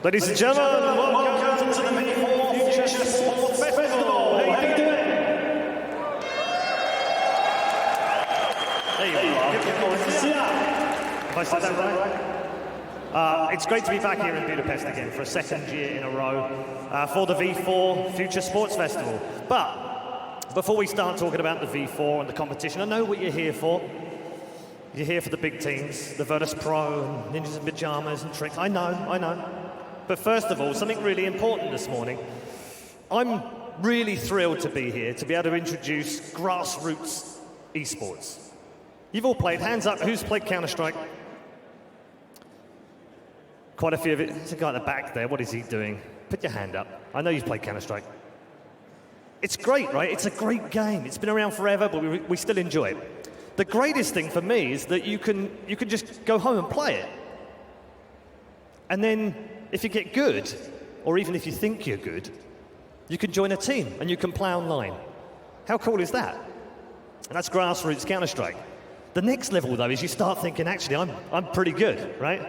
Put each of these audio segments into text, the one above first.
Ladies and gentlemen, welcome to the V4 Future Sports Festival. How you doing? There you are. Have I said that right? It's great to be back here in Budapest again for a second year in a row for the V4 Future Sports Festival. But before we start talking about the V4 and the competition, I know what you're here for. You're here for the big teams, the Virtus Pro, and Ninjas in Pyjamas and Tricks. I know. But first of all, something really important this morning. I'm really thrilled to be here, to be able to introduce grassroots esports. You've all played, hands up, who's played Counter-Strike? Quite a few of it. There's a guy at the back there, what is he doing? Put your hand up. I know you've played Counter-Strike. It's great, right? It's a great game. It's been around forever, but we still enjoy it. The greatest thing for me is that you can just go home and play it. And then, if you get good, or even if you think you're good, you can join a team and you can play online. How cool is that? And that's grassroots Counter-Strike. The next level, though, is you start thinking, actually, I'm pretty good, right?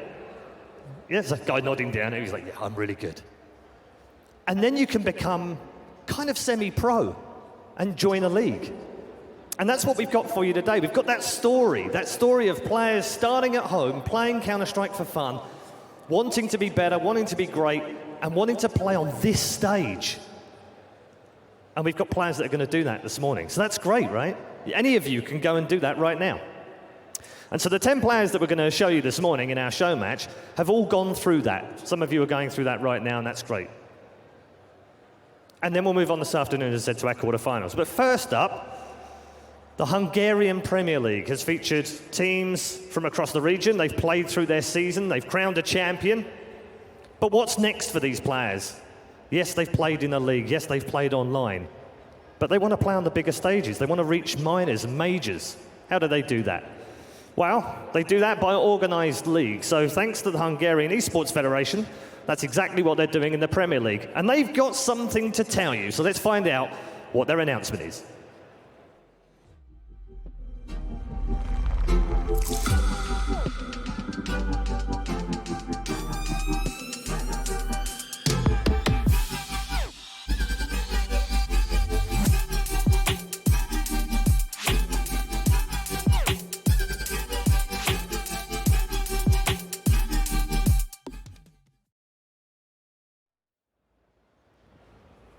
Yeah, there's a guy nodding down here, he's like, yeah, I'm really good. And then you can become kind of semi-pro and join a league. And that's what we've got for you today. We've got that story of players starting at home, playing Counter-Strike for fun, wanting to be better, wanting to be great, and wanting to play on this stage. And we've got players that are going to do that this morning. So that's great, right? Any of you can go and do that right now. And so the 10 players that we're going to show you this morning in our show match have all gone through that. Some of you are going through that right now, and that's great. And then we'll move on this afternoon, as I said, to our quarterfinals. But first up, the Hungarian Premier League has featured teams from across the region. They've played through their season. They've crowned a champion. But what's next for these players? Yes, they've played in a league. Yes, they've played online. But they want to play on the bigger stages. They want to reach minors and majors. How do they do that? Well, they do that by organised leagues. So thanks to the Hungarian Esports Federation, that's exactly what they're doing in the Premier League. And they've got something to tell you. So let's find out what their announcement is.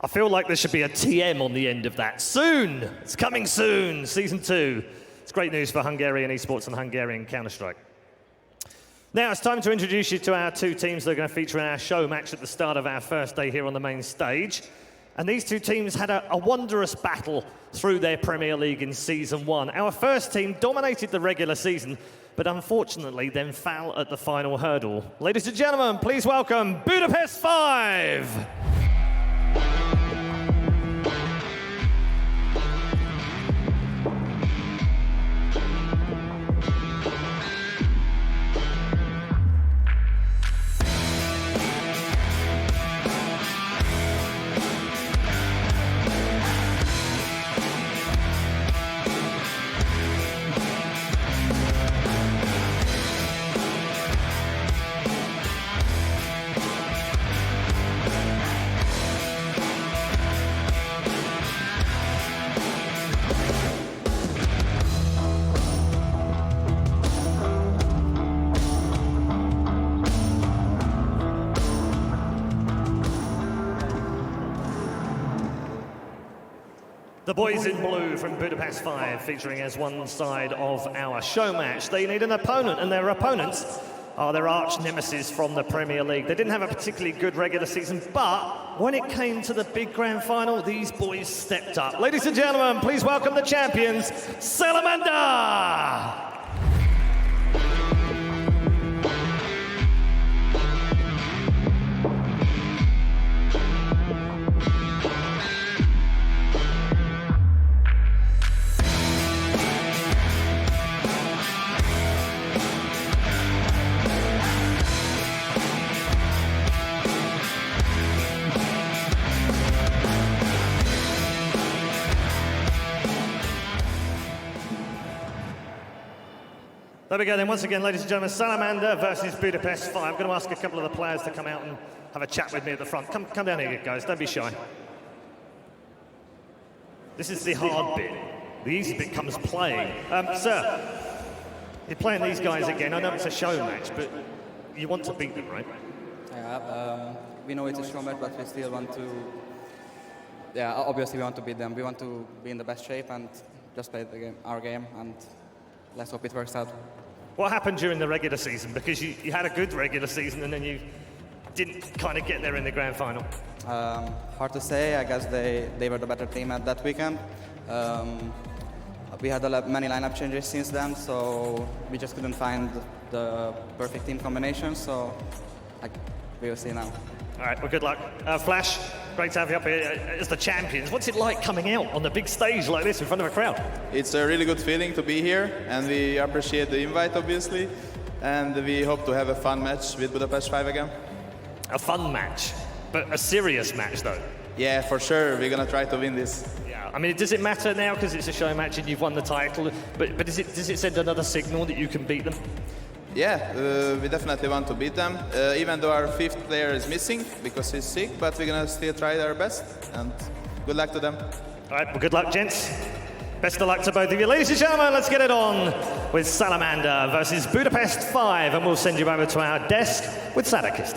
I feel like there should be a TM on the end of that. Soon! It's coming soon, Season 2. It's great news for Hungarian esports and Hungarian Counter-Strike. Now it's time to introduce you to our two teams that are going to feature in our show match at the start of our first day here on the main stage. And these two teams had a wondrous battle through their Premier League in Season 1. Our first team dominated the regular season, but unfortunately then fell at the final hurdle. Ladies and gentlemen, please welcome Budapest 5! The boys in blue from Budapest 5 featuring as one side of our show match. They need an opponent, and their opponents are their arch nemesis from the Premier League. They didn't have a particularly good regular season, but when it came to the big grand final, these boys stepped up. Ladies and gentlemen, please welcome the champions, Salamander! There we go then, once again, ladies and gentlemen, Salamander versus Budapest 5. I'm going to ask a couple of the players to come out and have a chat with me at the front. Come down here, guys, don't be shy. This is the hard bit. The easy bit comes playing. Sir, you're playing these guys again. I know it's a show match, but you want to beat them, right? Yeah, we know it's a show match, but we still want to... Yeah, obviously we want to beat them. We want to be in the best shape and just play the game, our game, and let's hope it works out. What happened during the regular season? Because you had a good regular season and then you didn't kind of get there in the grand final. Hard to say. I guess they were the better team at that weekend. We had many lineup changes since then, so we just couldn't find the perfect team combination. So we will see now. All right, well, good luck. Flash, great to have you up here as the champions. What's it like coming out on the big stage like this in front of a crowd? It's a really good feeling to be here, and we appreciate the invite, obviously. And we hope to have a fun match with Budapest 5 again. A fun match, but a serious match, though. Yeah, for sure. We're going to try to win this. Yeah, I mean, does it matter now because it's a show match and you've won the title? But does it send another signal that you can beat them? Yeah, we definitely want to beat them, even though our fifth player is missing because he's sick, but we're going to still try our best, and good luck to them. All right, well, good luck, gents. Best of luck to both of you. Ladies and gentlemen, let's get it on with Salamander versus Budapest 5, and we'll send you over to our desk with Sadakist.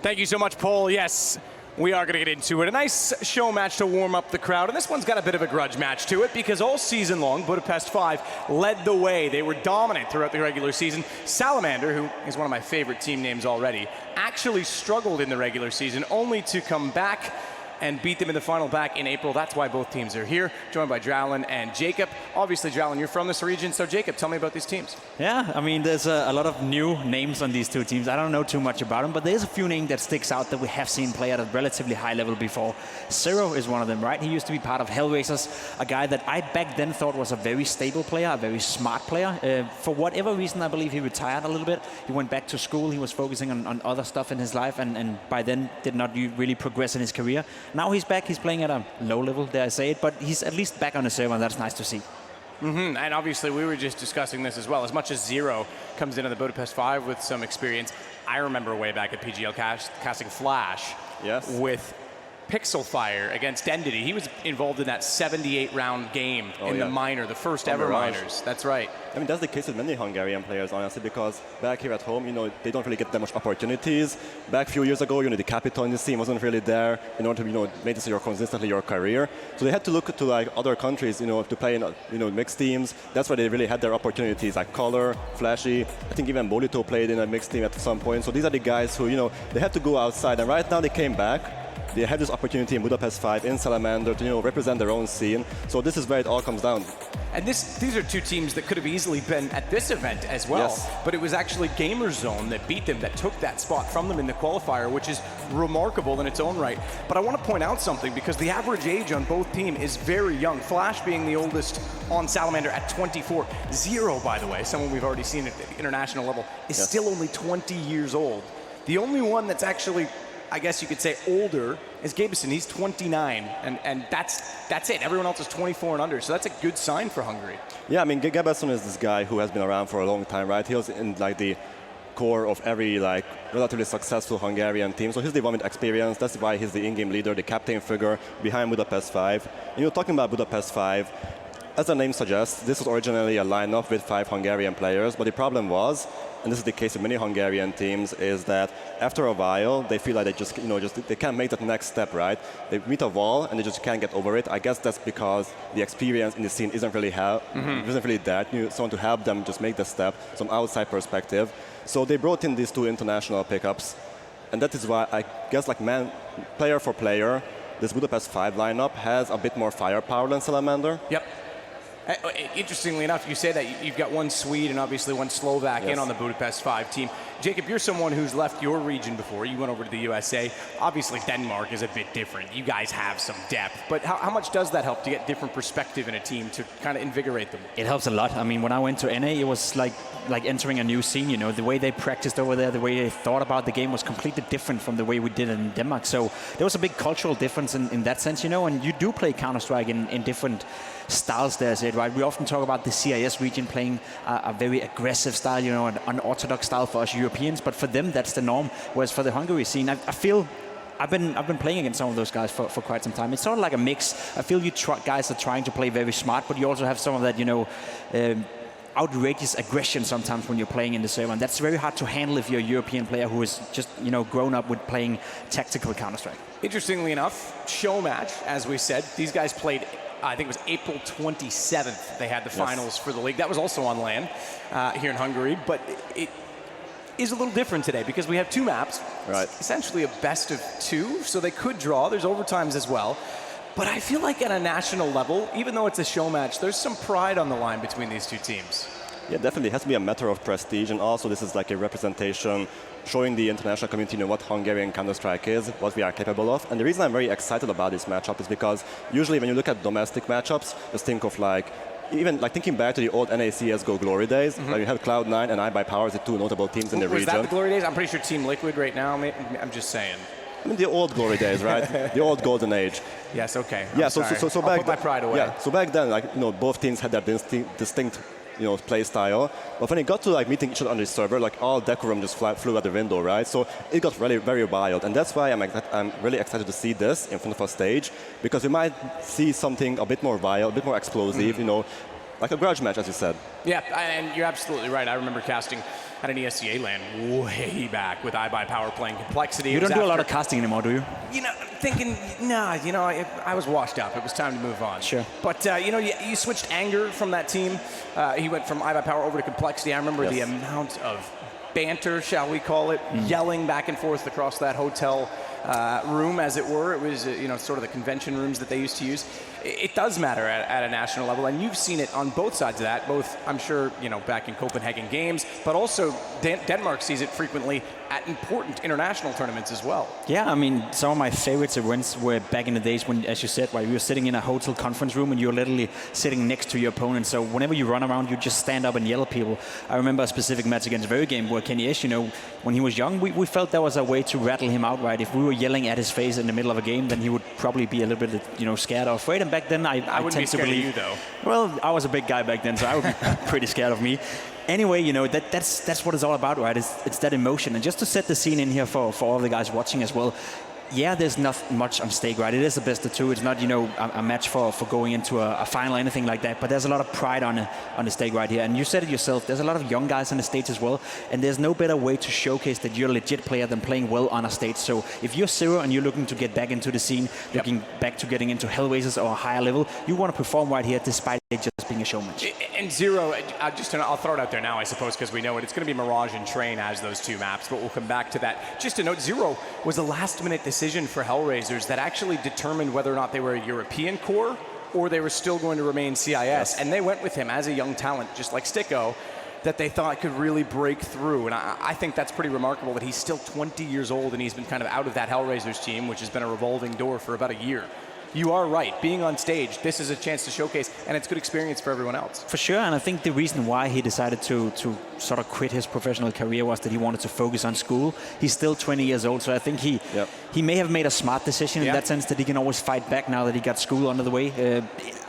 Thank you so much, Paul. Yes, we are going to get into it. A nice show match to warm up the crowd. And this one's got a bit of a grudge match to it because all season long, Budapest 5 led the way. They were dominant throughout the regular season. Salamander, who is one of my favorite team names already, actually struggled in the regular season only to come back and beat them in the final back in April. That's why both teams are here, joined by Drowlin and Jacob. Obviously, Drowlin, you're from this region, so Jacob, tell me about these teams. Yeah, I mean, there's a lot of new names on these two teams. I don't know too much about them, but there's a few names that sticks out that we have seen play at a relatively high level before. Zero is one of them, right? He used to be part of Hellraisers, a guy that I back then thought was a very stable player, a very smart player. For whatever reason, I believe he retired a little bit. He went back to school. He was focusing on other stuff in his life, and by then did not really progress in his career. Now he's back. He's playing at a low level, dare I say it, but he's at least back on the server, and that's nice to see. And obviously, we were just discussing this as well. As much as Zero comes into the Budapest 5 with some experience, I remember way back at PGL casting Flash with Pixel Fire against Entity. He was involved in that 78-round game in the minor, the first ever Mirage. minors. That's right. I mean, that's the case with many Hungarian players, honestly, because back here at home, they don't really get that much opportunities. Back a few years ago, the capital in the scene wasn't really there in order to, maintain consistently your career. So they had to look to like other countries, to play in, mixed teams. That's where they really had their opportunities, like Color, Flashy. I think even Bolito played in a mixed team at some point. So these are the guys who, they had to go outside, and right now they came back. They had this opportunity in Budapest 5, in Salamander, to represent their own scene. So this is where it all comes down. And these are two teams that could have easily been at this event as well. Yes. But it was actually Gamerzone that beat them, that took that spot from them in the qualifier, which is remarkable in its own right. But I want to point out something, because the average age on both teams is very young. Flash being the oldest on Salamander at 24. Zero, by the way, someone we've already seen at the international level, is still only 20 years old. The only one that's actually, I guess you could say, older is Gabison. He's 29, and that's it. Everyone else is 24 and under, so that's a good sign for Hungary. Yeah, I mean, Gabison is this guy who has been around for a long time, right? He was in the core of every relatively successful Hungarian team, so he's the one with experience. That's why he's the in-game leader, the captain figure behind Budapest 5. And talking about Budapest 5, as the name suggests, this was originally a lineup with 5 Hungarian players, but the problem was, and this is the case with many Hungarian teams, is that after a while they feel like they can't make that next step, right? They meet a wall and they just can't get over it. I guess that's because the experience in the scene isn't really there. Someone to help them just make the step, some outside perspective. So they brought in these 2 international pickups, and that is why I guess player for player, this Budapest 5 lineup has a bit more firepower than Salamander. Yep. Interestingly enough, you say that you've got one Swede and obviously one Slovak in on the Budapest 5 team. Jacob, you're someone who's left your region before. You went over to the USA. Obviously, Denmark is a bit different. You guys have some depth. But how much does that help to get different perspective in a team to kind of invigorate them? It helps a lot. I mean, when I went to NA, it was like entering a new scene. You know, the way they practiced over there, the way they thought about the game was completely different from the way we did it in Denmark. So there was a big cultural difference in that sense, you know. And you do play Counter-Strike in different styles there, right? We often talk about the CIS region playing a very aggressive style, you know, an unorthodox style for us Europeans, but for them that's the norm. Whereas for the Hungary scene, I feel I've been playing against some of those guys for quite some time. It's sort of like a mix. I feel you guys are trying to play very smart, but you also have some of that, you know, outrageous aggression sometimes when you're playing in the server, and that's very hard to handle if you're a European player who is just, you know, grown up with playing tactical Counter-Strike. Interestingly enough, Showmatch, as we said, these guys played, I think it was April 27th, they had the finals for the league. That was also on LAN here in Hungary, but it is a little different today because we have two maps. Right. It's essentially a best of two, so they could draw. There's overtimes as well. But I feel like at a national level, even though it's a show match, there's some pride on the line between these two teams. Yeah, definitely. It has to be a matter of prestige, and also this is like a representation showing the international community, you know, what Hungarian Counter-Strike is, what we are capable of. And the reason I'm very excited about this matchup is because usually when you look at domestic matchups, just think of like, even like thinking back to the old NA CSGO glory days, where you had Cloud9 and iBuyPower as the two notable teams in the region. Was that the glory days? I'm pretty sure Team Liquid right now, I'm just saying. I mean, the old glory days, right? The old golden age. Yes, okay. Yeah, so back put my pride away. Yeah, so back then, like, you know, both teams had their distinct, you know, play style. But when it got to like meeting each other on the server, like all decorum just flew out the window, right? So it got really very wild, and that's why I'm really excited to see this in front of our stage, because we might see something a bit more wild, a bit more explosive, you know, like a grudge match, as you said. Yeah, and you're absolutely right. I remember casting at an ESCA LAN way back with iBuyPower playing Complexity. You don't do a lot of casting anymore, do you? You know, thinking, nah, you know, I was washed up. It was time to move on. Sure. But, you know, you switched Anger from that team. He went from iBuyPower over to Complexity. I remember the amount of banter, shall we call it, yelling back and forth across that hotel room, as it were. It was, you know, sort of the convention rooms that they used to use. It does matter at a national level, and you've seen it on both sides of that, both, I'm sure, you know, back in Copenhagen Games, but also Denmark sees it frequently at important international tournaments as well. Yeah, I mean, some of my favorite events were back in the days when, as you said, while you were sitting in a hotel conference room and you're literally sitting next to your opponent. So whenever you run around, you just stand up and yell at people. I remember a specific match against Very Game where Kenny Esch, you know, when he was young, we felt that was a way to rattle him out, right? If we were yelling at his face in the middle of a game, then he would probably be a little bit, you know, scared or afraid. And back then, I wouldn't tend be scared to believe, of you, though. Well, I was a big guy back then, so I would be pretty scared of me. Anyway, you know, that's what it's all about, right? It's that emotion. And just to set the scene in here for all the guys watching as well, yeah, there's not much on stake, right? It is the best of two. It's not, you know, a match for going into a final or anything like that. But there's a lot of pride on the stake right here. And you said it yourself, there's a lot of young guys on the stage as well. And there's no better way to showcase that you're a legit player than playing well on a stage. So if you're Zero and you're looking to get back into the scene, looking back to getting into Hellraisers or a higher level, you want to perform right here despite it just being a show match. And Zero, I'll throw it out there now, I suppose, because we know it. It's going to be Mirage and Train as those two maps, but we'll come back to that. Just to note, Zero was a last-minute decision for Hellraisers that actually determined whether or not they were a European core or they were still going to remain CIS. And they went with him as a young talent, just like Sticko, that they thought could really break through. And I think that's pretty remarkable that he's still 20 years old and he's been kind of out of that Hellraisers team, which has been a revolving door for about a year. You are right. Being on stage, this is a chance to showcase, and it's good experience for everyone else. For sure, and I think the reason why he decided to sort of quit his professional career was that he wanted to focus on school. He's still 20 years old, so I think he may have made a smart decision in that sense, that he can always fight back now that he got school under the way.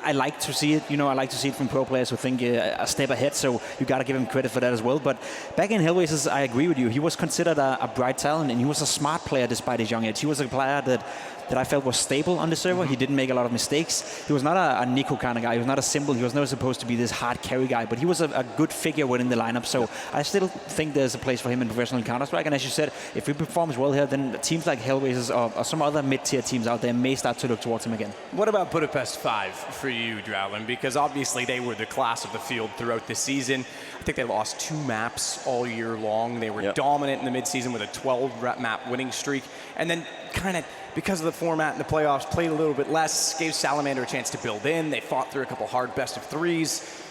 I like to see it, you know, I like to see it from pro players who think a step ahead, so you got to give him credit for that as well. But back in Hellraisers, I agree with you. He was considered a bright talent, and he was a smart player despite his young age. He was a player that I felt was stable on the server. He didn't make a lot of mistakes. He was not a Nico kind of guy. He was not a symbol. He was never supposed to be this hard carry guy, but he was a good figure within the lineup. So I still think there's a place for him in professional Counter-Strike. And as you said, if he performs well here, then teams like Hellraisers or some other mid-tier teams out there may start to look towards him again. What about Budapest 5 for you, Drowlin? Because obviously they were the class of the field throughout the season. I think they lost 2 maps all year long. They were dominant in the mid-season with a 12-map winning streak. And then kind of, because of the format in the playoffs, played a little bit less, gave Salamander a chance to build in. They fought through a couple hard best of 3s.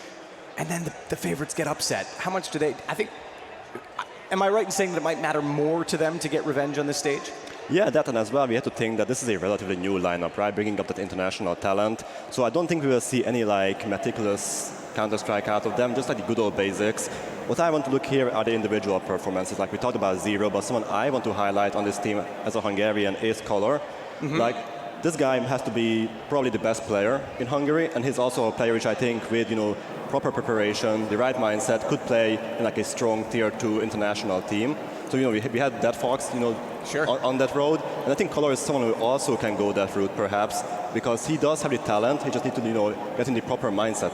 And then the favorites get upset. How much do they, I think, Am I right in saying that it might matter more to them to get revenge on this stage? Yeah, that and as well, we have to think that this is a relatively new lineup, right? Bringing up that international talent. So I don't think we will see any like meticulous Counter-Strike out of them, just like the good old basics. What I want to look here are the individual performances. Like we talked about Zero, but someone I want to highlight on this team as a Hungarian is Color. Like this guy has to be probably the best player in Hungary, and he's also a player which I think with proper preparation, the right mindset, could play in like a strong tier 2 international team. So we had that Fox, Sure. on that road, and I think Color is someone who also can go that route perhaps, because he does have the talent. He just needs to get in the proper mindset.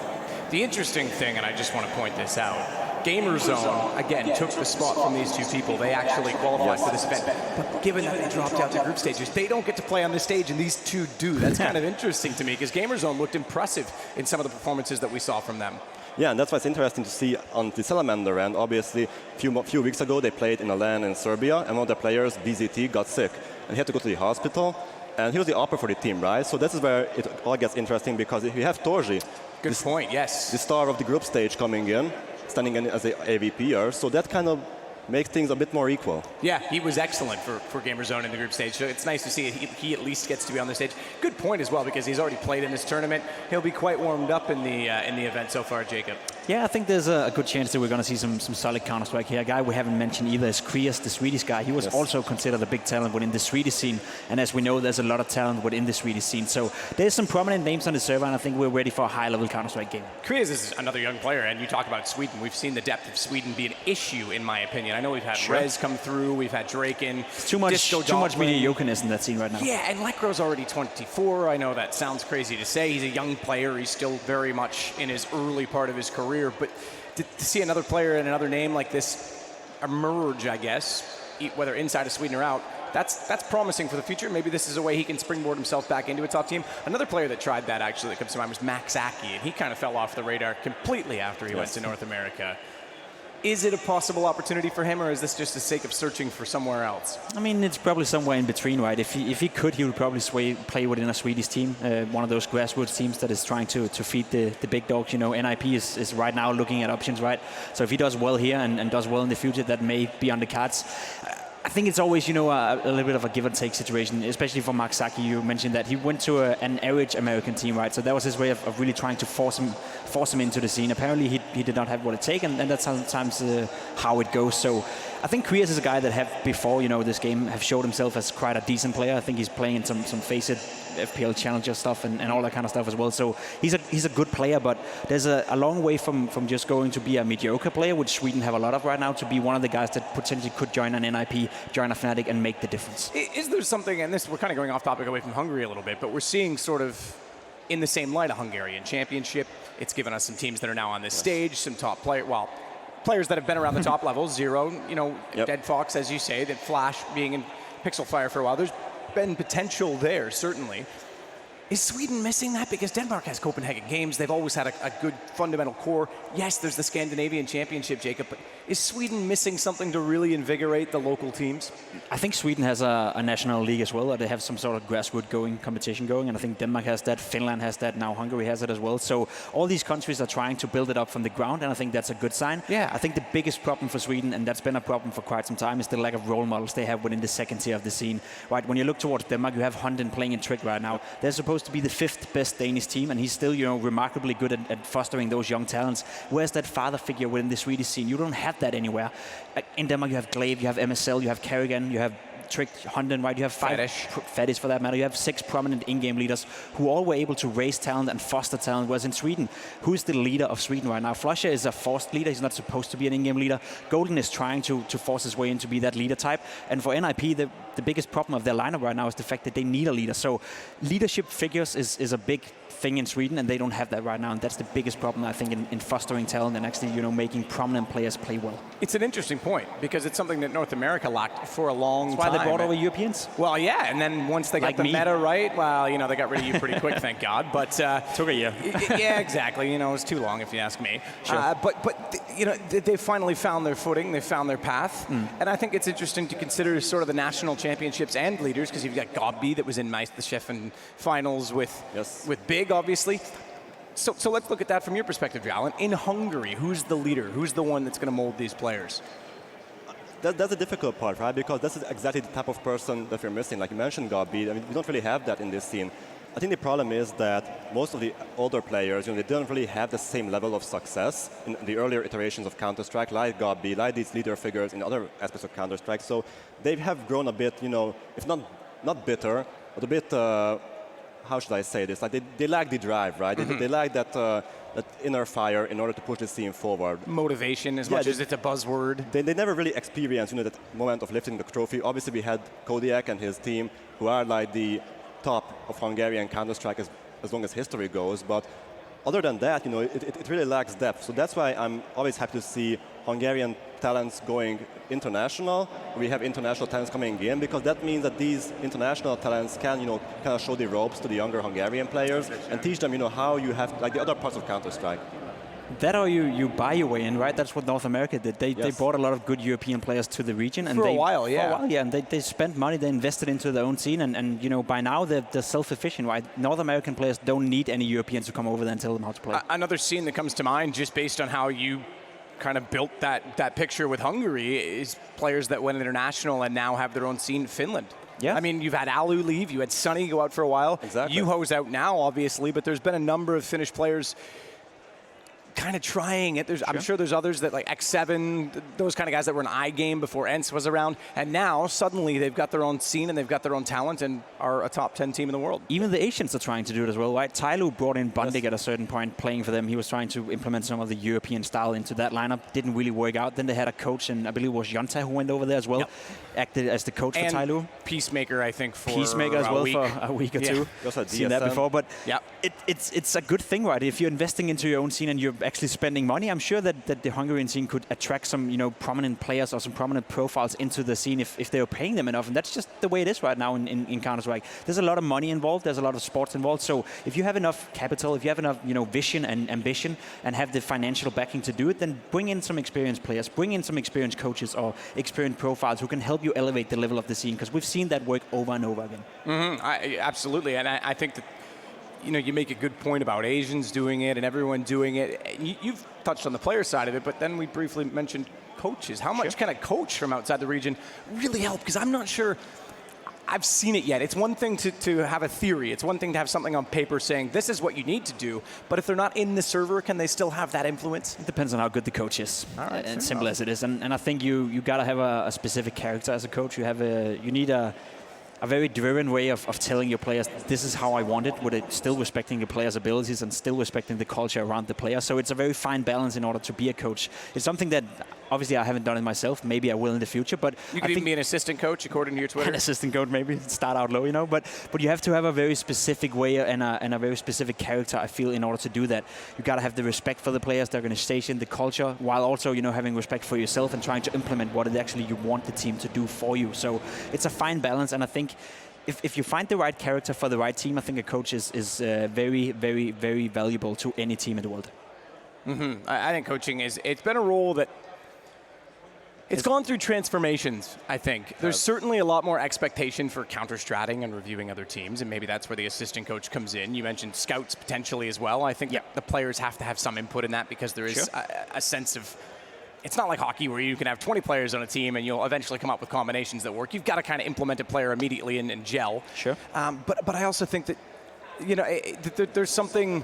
The interesting thing, and I just want to point this out, Gamerzone, again, took the spot from these two people. They actually qualified for this event. But given that they dropped out to group stages, they don't get to play on this stage, and these two do. That's kind of interesting to me, because Gamerzone looked impressive in some of the performances that we saw from them. Yeah, and that's why it's interesting to see on the Salamander end. Obviously, a few weeks ago, they played in a LAN in Serbia, and one of the players, BZT, got sick. And he had to go to the hospital, and he was the upper for the team, right? So this is where it all gets interesting, because if you have Torji, Good point, yes. the star of the group stage coming in, standing in as a AVPer, so that kind of makes things a bit more equal. Yeah, he was excellent for Gamerzone in the group stage, so it's nice to see he at least gets to be on the stage. Good point as well, because he's already played in this tournament. He'll be quite warmed up in the event so far, Jacob. Yeah, I think there's a good chance that we're going to see some solid Counter-Strike here. A guy we haven't mentioned either is Krias, the Swedish guy. He was also considered a big talent within the Swedish scene, and as we know, there's a lot of talent within the Swedish scene. So there's some prominent names on the server, and I think we're ready for a high-level Counter-Strike game. Krias is another young player, and you talk about Sweden. We've seen the depth of Sweden be an issue, in my opinion. I know we've had Rez come through, we've had Drake in. Too much mediocreness in that scene right now. Yeah, and Lekro's already 24. I know that sounds crazy to say. He's a young player. He's still very much in his early part of his career, but to see another player and another name like this emerge, I guess, whether inside of Sweden or out, that's promising for the future. Maybe this is a way he can springboard himself back into a top team. Another player that tried that, actually, that comes to mind was Max Aki, and he kind of fell off the radar completely after he went to North America. Is it a possible opportunity for him, or is this just the sake of searching for somewhere else? I mean, it's probably somewhere in between, right? If he could, he would probably play within a Swedish team, one of those grassroots teams that is trying to feed the big dogs. NIP is right now looking at options, right? So if he does well here and does well in the future, that may be on the cards. I think it's always, a little bit of a give and take situation, especially for Max Saki. You mentioned that he went to an average American team, right? So that was his way of really trying to force him into the scene. Apparently, he did not have what it takes, and that's sometimes how it goes. So I think Krias is a guy that have before, this game, have showed himself as quite a decent player. I think he's playing in some Face It FPL Challenger stuff and all that kind of stuff as well. So he's a good player, but there's a long way from just going to be a mediocre player, which Sweden have a lot of right now, to be one of the guys that potentially could join an NIP, join a Fnatic, and make the difference. Is there something, and we're kind of going off topic away from Hungary a little bit, but we're seeing sort of in the same light a Hungarian championship. It's given us some teams that are now on this stage, some top players that have been around the top level. Zero, Dead Fox, as you say, that Flash being in Pixel Fire for a while. There's been potential there, certainly. Is Sweden missing that? Because Denmark has Copenhagen Games. They've always had a good fundamental core. Yes, there's the Scandinavian Championship, Jacob, but is Sweden missing something to really invigorate the local teams? I think Sweden has a national league as well. They have some sort of grassroots competition going, and I think Denmark has that, Finland has that, now Hungary has it as well. So all these countries are trying to build it up from the ground, and I think that's a good sign. Yeah. I think the biggest problem for Sweden, and that's been a problem for quite some time, is the lack of role models they have within the second tier of the scene. Right? When you look towards Denmark, you have Hunden playing in Trick right now. They're supposed to be the 5th best Danish team, and he's still, remarkably good at fostering those young talents. Where's that father figure within the Swedish scene? You don't have that anywhere. In Denmark, you have Glaive, you have MSL, you have Kerrigan, you have Trick, Hunden, right? You have 5 Fetish for that matter. You have 6 prominent in-game leaders who all were able to raise talent and foster talent. Whereas in Sweden, who's the leader of Sweden right now? Flusher is a forced leader. He's not supposed to be an in-game leader. Golden is trying to force his way in to be that leader type. And for NIP, the biggest problem of their lineup right now is the fact that they need a leader. So leadership figures is a big thing in Sweden, and they don't have that right now, and that's the biggest problem, I think, in fostering talent and actually, making prominent players play well. It's an interesting point, because it's something that North America lacked for a long time. That's why they brought over Europeans? Well, yeah, and then once they got the meta right, well, they got rid of you pretty quick, thank God, but... Took a year. Yeah, exactly, it was too long if you ask me. Sure. But they finally found their footing, they found their path, and I think it's interesting to consider sort of the national championships and leaders, because you've got Gobby that was in Meisterschef finals with Big, obviously. So let's look at that from your perspective, Alan. In Hungary, who's the leader? Who's the one that's going to mold these players? that's the difficult part, right? Because this is exactly the type of person that we're missing. Like you mentioned, Gabi. I mean, we don't really have that in this scene. I think the problem is that most of the older players, they don't really have the same level of success in the earlier iterations of Counter-Strike, like Gabi, like these leader figures in other aspects of Counter-Strike. So they have grown a bit, if not bitter, but a bit, how should I say this? Like they lack the drive, right? They lack that inner fire in order to push the scene forward. Motivation, as much as it's a buzzword. They never really experienced, that moment of lifting the trophy. Obviously, we had Kodiak and his team, who are like the top of Hungarian Counter-Strike as long as history goes. But other than that, it really lacks depth. So that's why I'm always happy to see Hungarian talents going international. We have international talents coming in, because that means that these international talents can, kind of show the ropes to the younger Hungarian players and teach them, how you have, like the other parts of Counter-Strike. That or you buy your way in, right? That's what North America did. They brought a lot of good European players to the region. And For a while, and they spent money, they invested into their own scene, and by now they're self-efficient, right? North American players don't need any Europeans to come over there and tell them how to play. Another scene that comes to mind, just based on how you kind of built that picture with Hungary, is players that went international and now have their own scene in Finland. Yeah. I mean, you've had Alu leave, you had Sunny go out for a while. Exactly. Juho's out now, obviously, but there's been a number of Finnish players kind of trying it. I'm sure there's others that, like X7, those kind of guys that were in iGame before ENC was around, and now suddenly they've got their own scene and they've got their own talent and are a top 10 team in the world. Even the Asians are trying to do it as well, right? Tyloo brought in Bundig at a certain point, playing for them. He was trying to implement some of the European style into that lineup. Didn't really work out. Then they had a coach, and I believe it was Jonta who went over there as well, acted as the coach and for Tyloo. Peacemaker, I think, for Peacemaker as well for a week or two. Seen that before, but it's a good thing, right? If you're investing into your own scene and you're actually spending money, I'm sure that the Hungarian scene could attract some, prominent players or some prominent profiles into the scene if they were paying them enough. And that's just the way it is right now in Counter-Strike. There's a lot of money involved. There's a lot of sports involved. So if you have enough capital, if you have enough, vision and ambition, and have the financial backing to do it, then bring in some experienced players, bring in some experienced coaches or experienced profiles who can help you elevate the level of the scene. Because we've seen that work over and over again. Absolutely, and I think that you make a good point about Asians doing it and everyone doing it. You've touched on the player side of it, but then we briefly mentioned coaches. How much can a coach from outside the region really help? Because I'm not sure I've seen it yet. It's one thing to have a theory. It's one thing to have something on paper saying this is what you need to do. But if they're not in the server, can they still have that influence? It depends on how good the coach is. All right, and simple as it is. And I think you got to have a specific character as a coach. You need a very driven way of telling your players, this is how I want it, with it still respecting the players' abilities and still respecting the culture around the player. So it's a very fine balance in order to be a coach. It's something that, obviously, I haven't done it myself. Maybe I will in the future. But you could even be an assistant coach, according to your Twitter. An assistant coach, maybe. Start out low, But you have to have a very specific way and a very specific character, I feel, in order to do that. You got to have the respect for the players, the organization, the culture, while also, having respect for yourself and trying to implement what it actually you want the team to do for you. So it's a fine balance, and I think if you find the right character for the right team, I think a coach is very, very, very valuable to any team in the world. I think coaching it's been a role that it's gone through transformations, I think. There's certainly a lot more expectation for counter-stratting and reviewing other teams, and maybe that's where the assistant coach comes in. You mentioned scouts potentially as well. I think the players have to have some input in that, because there is a sense of, it's not like hockey where you can have 20 players on a team and you'll eventually come up with combinations that work. You've got to kind of implement a player immediately and gel. Sure. But I also think that, there's something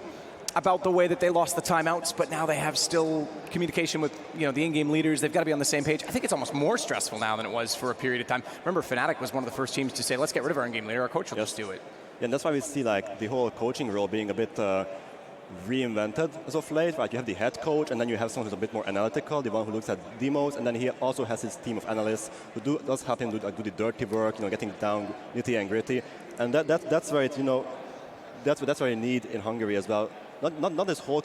about the way that they lost the timeouts, but now they have still communication with, the in-game leaders. They've got to be on the same page. I think it's almost more stressful now than it was for a period of time. Remember, Fnatic was one of the first teams to say, let's get rid of our in-game leader. Our coach will just do it. Yeah, and that's why we see the whole coaching role being a bit reinvented as of late, right? You have the head coach, and then you have someone who's a bit more analytical, the one who looks at demos, and then he also has his team of analysts who does help him do the dirty work, getting down nitty and gritty, and that's where it, that's where you need in Hungary as well. Not this whole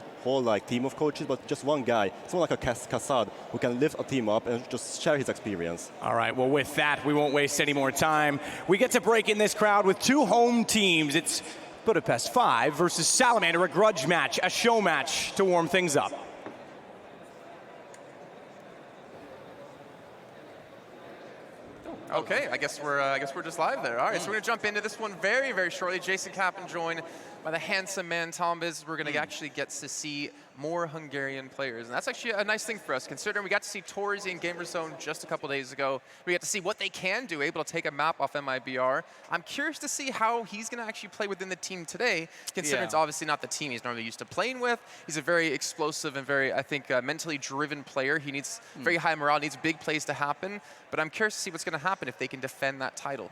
team of coaches, but just one guy, someone like a Kassad, who can lift a team up and just share his experience. All right, well, with that, we won't waste any more time. We get to break in this crowd with two home teams. It's Budapest 5 versus Salamander, a grudge match, a show match to warm things up. Okay, I guess we're just live there. All right, so we're gonna jump into this one very, very shortly. Jason Kappen joined by the handsome man Tombiz, we're going to actually get to see more Hungarian players. And that's actually a nice thing for us, considering we got to see Torzy and Gamerzone just a couple days ago. We got to see what they can do, able to take a map off MIBR. I'm curious to see how he's going to actually play within the team today, considering it's obviously not the team he's normally used to playing with. He's a very explosive and very, I think, mentally driven player. He needs very high morale, needs big plays to happen. But I'm curious to see what's going to happen if they can defend that title.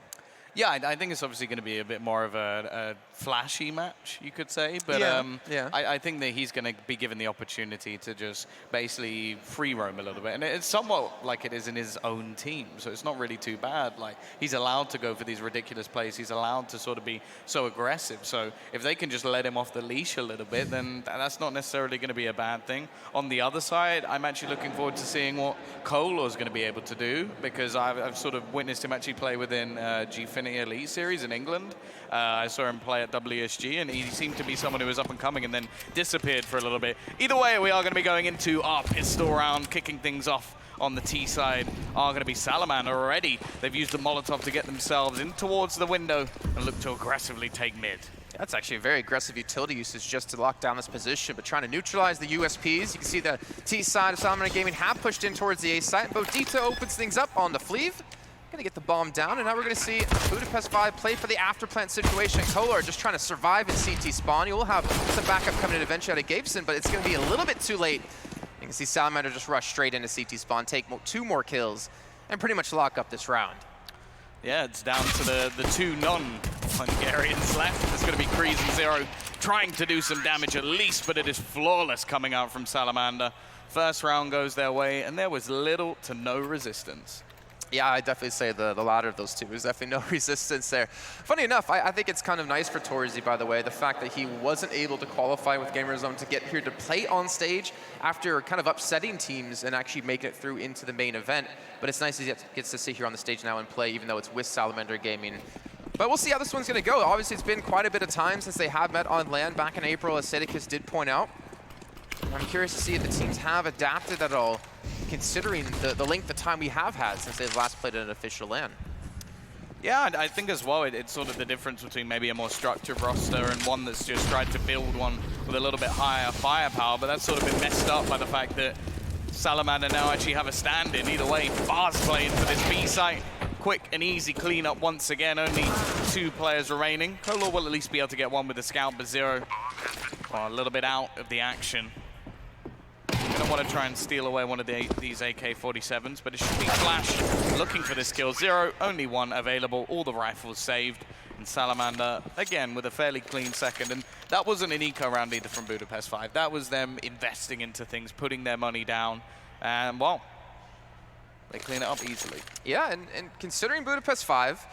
Yeah, I think it's obviously going to be a bit more of a flashy match, you could say. But I think that he's going to be given the opportunity to just basically free roam a little bit. And it's somewhat like it is in his own team, so it's not really too bad. Like, he's allowed to go for these ridiculous plays. He's allowed to sort of be so aggressive. So if they can just let him off the leash a little bit, then that's not necessarily going to be a bad thing. On the other side, I'm actually looking forward to seeing what Kolar is going to be able to do, because I've sort of witnessed him actually play within G-Fin Elite Series in England. I saw him play at WSG, and he seemed to be someone who was up and coming and then disappeared for a little bit. Either way, we are going to be going into our pistol round, kicking things off on the T side are going to be Salamander already. They've used the Molotov to get themselves in towards the window and look to aggressively take mid. That's actually a very aggressive utility usage just to lock down this position, but trying to neutralize the USPs. You can see the T side of Salamander Gaming have pushed in towards the A site. Bodito opens things up on the Fleeve. Gonna get the bomb down, and now we're gonna see Budapest 5 play for the afterplant situation. Kolar just trying to survive in CT spawn. He will have some backup coming in eventually out of Gabeson, but it's gonna be a little bit too late. You can see Salamander just rush straight into CT spawn, take 2 more kills, and pretty much lock up this round. Yeah, it's down to the 2 non-Hungarians left. There's gonna be Kreese and Zero trying to do some damage at least, but it is flawless coming out from Salamander. First round goes their way, and there was little to no resistance. Yeah, I definitely say the latter of those two. There's definitely no resistance there. Funny enough, I think it's kind of nice for Torzy, by the way, the fact that he wasn't able to qualify with Gamerzone to get here to play on stage after kind of upsetting teams and actually making it through into the main event. But it's nice he gets to sit here on the stage now and play, even though it's with Salamander Gaming. But we'll see how this one's going to go. Obviously, it's been quite a bit of time since they have met on LAN back in April, as Sedicus did point out. I'm curious to see if the teams have adapted at all, considering the length of time we have had since they've last played at an official LAN. Yeah, I think as well, it's sort of the difference between maybe a more structured roster and one that's just tried to build one with a little bit higher firepower, but that's sort of been messed up by the fact that Salamander now actually have a stand-in. Either way, Bars playing for this B site. Quick and easy cleanup once again, only 2 players remaining. Kolar will at least be able to get one with the scout, but Zero, well, a little bit out of the action. I don't want to try and steal away one of these AK-47s, but it should be Flash looking for this kill. Zero, only 1 available, all the rifles saved. And Salamander, again, with a fairly clean second. And that wasn't an eco round either from Budapest 5. That was them investing into things, putting their money down. And, well, they clean it up easily. Yeah, and considering Budapest 5,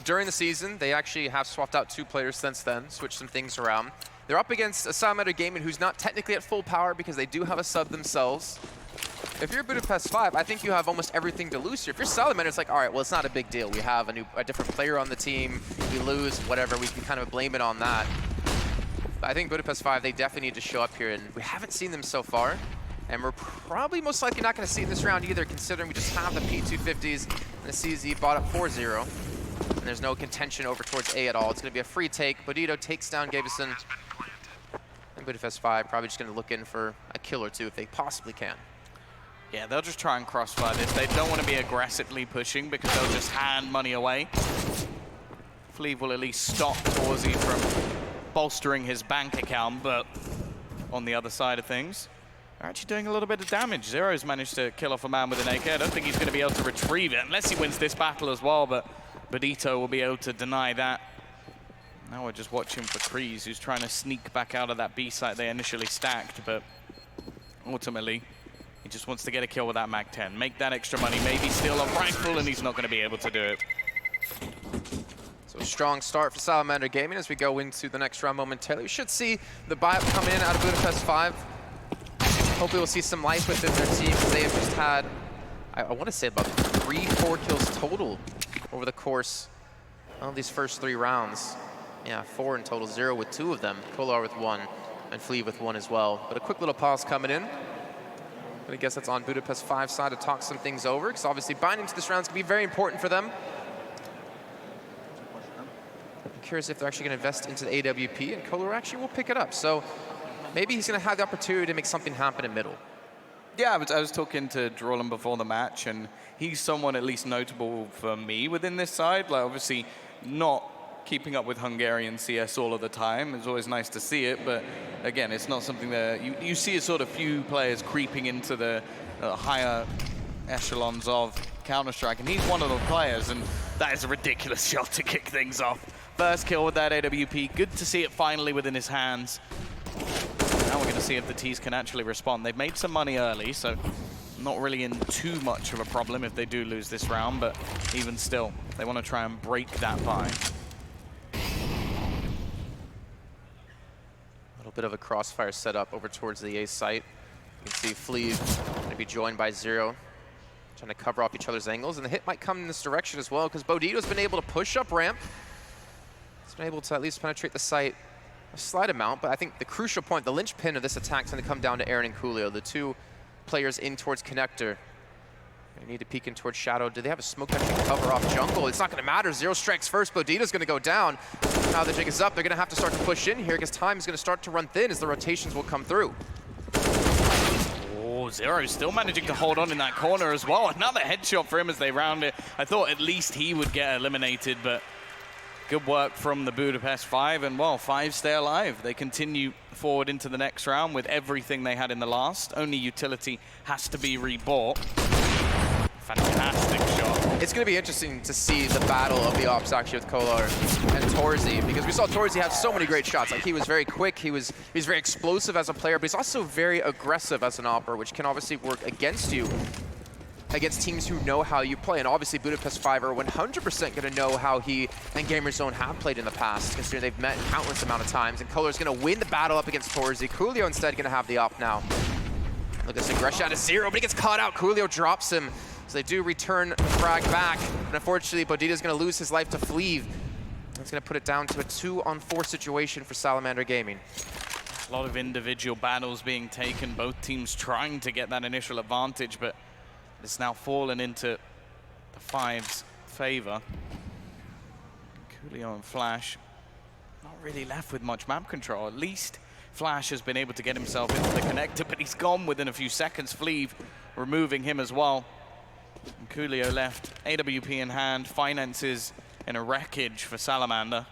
during the season, they actually have swapped out 2 players since then, switched some things around. They're up against a Salamander Gaming who's not technically at full power because they do have a sub themselves. If you're Budapest 5, I think you have almost everything to lose here. If you're Salamander, it's like, all right, well, it's not a big deal. We have a different player on the team. We lose, whatever. We can kind of blame it on that. But I think Budapest 5, they definitely need to show up here, and we haven't seen them so far. And we're probably most likely not going to see it this round either, considering we just have the P250s and the CZ bought up 4-0. And there's no contention over towards A at all. It's going to be a free take. Bodito takes down Gabeson. And Budapest 5 probably just going to look in for a kill or 2 if they possibly can. Yeah, they'll just try and crossfire this. They don't want to be aggressively pushing because they'll just hand money away. Fleeve will at least stop Torzy from bolstering his bank account, but on the other side of things, they're actually doing a little bit of damage. Zero's managed to kill off a man with an AK. I don't think he's going to be able to retrieve it unless he wins this battle as well, but Bodito will be able to deny that. Now we're just watching for Kreese, who's trying to sneak back out of that B site they initially stacked, but ultimately, he just wants to get a kill with that Mag-10. Make that extra money, maybe steal a rifle, and he's not going to be able to do it. So a strong start for Salamander Gaming as we go into the next round momentarily. We should see the buy-up coming in out of Budapest 5. Hopefully we'll see some life within their team, because they have just had, I want to say about 3-4 kills total over the course of these first 3 rounds. Yeah, 4 in total, 0 with 2 of them. Kolar with 1, and Fleeve with 1 as well. But a quick little pause coming in. But I guess that's on Budapest 5 side to talk some things over, because obviously binding to this round is going to be very important for them. I'm curious if they're actually going to invest into the AWP, and Kohler actually will pick it up. So maybe he's going to have the opportunity to make something happen in middle. Yeah, I was talking to Drolan before the match, and he's someone at least notable for me within this side. Like, obviously, not keeping up with Hungarian CS all of the time. It's always nice to see it, but again, it's not something that you see a sort of few players creeping into the higher echelons of Counter-Strike, and he's one of those players, and that is a ridiculous shot to kick things off. First kill with that AWP. Good to see it finally within his hands. Now we're going to see if the T's can actually respond. They've made some money early, so not really in too much of a problem if they do lose this round, but even still, they want to try and break that bind. A little bit of a crossfire setup over towards the A site. You can see Flea going to be joined by Zero, trying to cover off each other's angles, and the hit might come in this direction as well, because Bodito's been able to push up ramp. He's been able to at least penetrate the site a slight amount, but I think the crucial point, the linchpin of this attack is going to come down to Aaron and Coolio, the two players in towards connector. They need to peek in towards Shadow. Do they have a smoke that can cover off jungle? It's not going to matter. Zero strikes first. Bodito's going to go down. Now the jig is up. They're going to have to start to push in here because time is going to start to run thin as the rotations will come through. Oh, Zero still managing to hold on in that corner as well. Another headshot for him as they round it. I thought at least he would get eliminated, but good work from the Budapest 5, and well, 5 stay alive. They continue forward into the next round with everything they had in the last. Only utility has to be rebought. Fantastic shot. It's going to be interesting to see the battle of the ops actually with Kolar and Torzy, because we saw Torzy have so many great shots. Like, he was very quick, he was very explosive as a player, but he's also very aggressive as an opper, which can obviously work against you, against teams who know how you play. And obviously Budapest 5 are 100% going to know how he and Gamerzone have played in the past, considering they've met countless amount of times. And Kolar's going to win the battle up against Torzy. Coolio instead going to have the op now. Look at this aggression out of Zero, but he gets caught out. Coolio drops him. So they do return the frag back. And unfortunately, Bodito's going to lose his life to Fleeve. That's going to put it down to a 2-on-4 situation for Salamander Gaming. A lot of individual battles being taken, both teams trying to get that initial advantage, but it's now fallen into the 5's favor. Coolio and Flash not really left with much map control. At least Flash has been able to get himself into the connector, but he's gone within a few seconds. Fleeve removing him as well. And Coolio left, AWP in hand, finances in a wreckage for Salamander.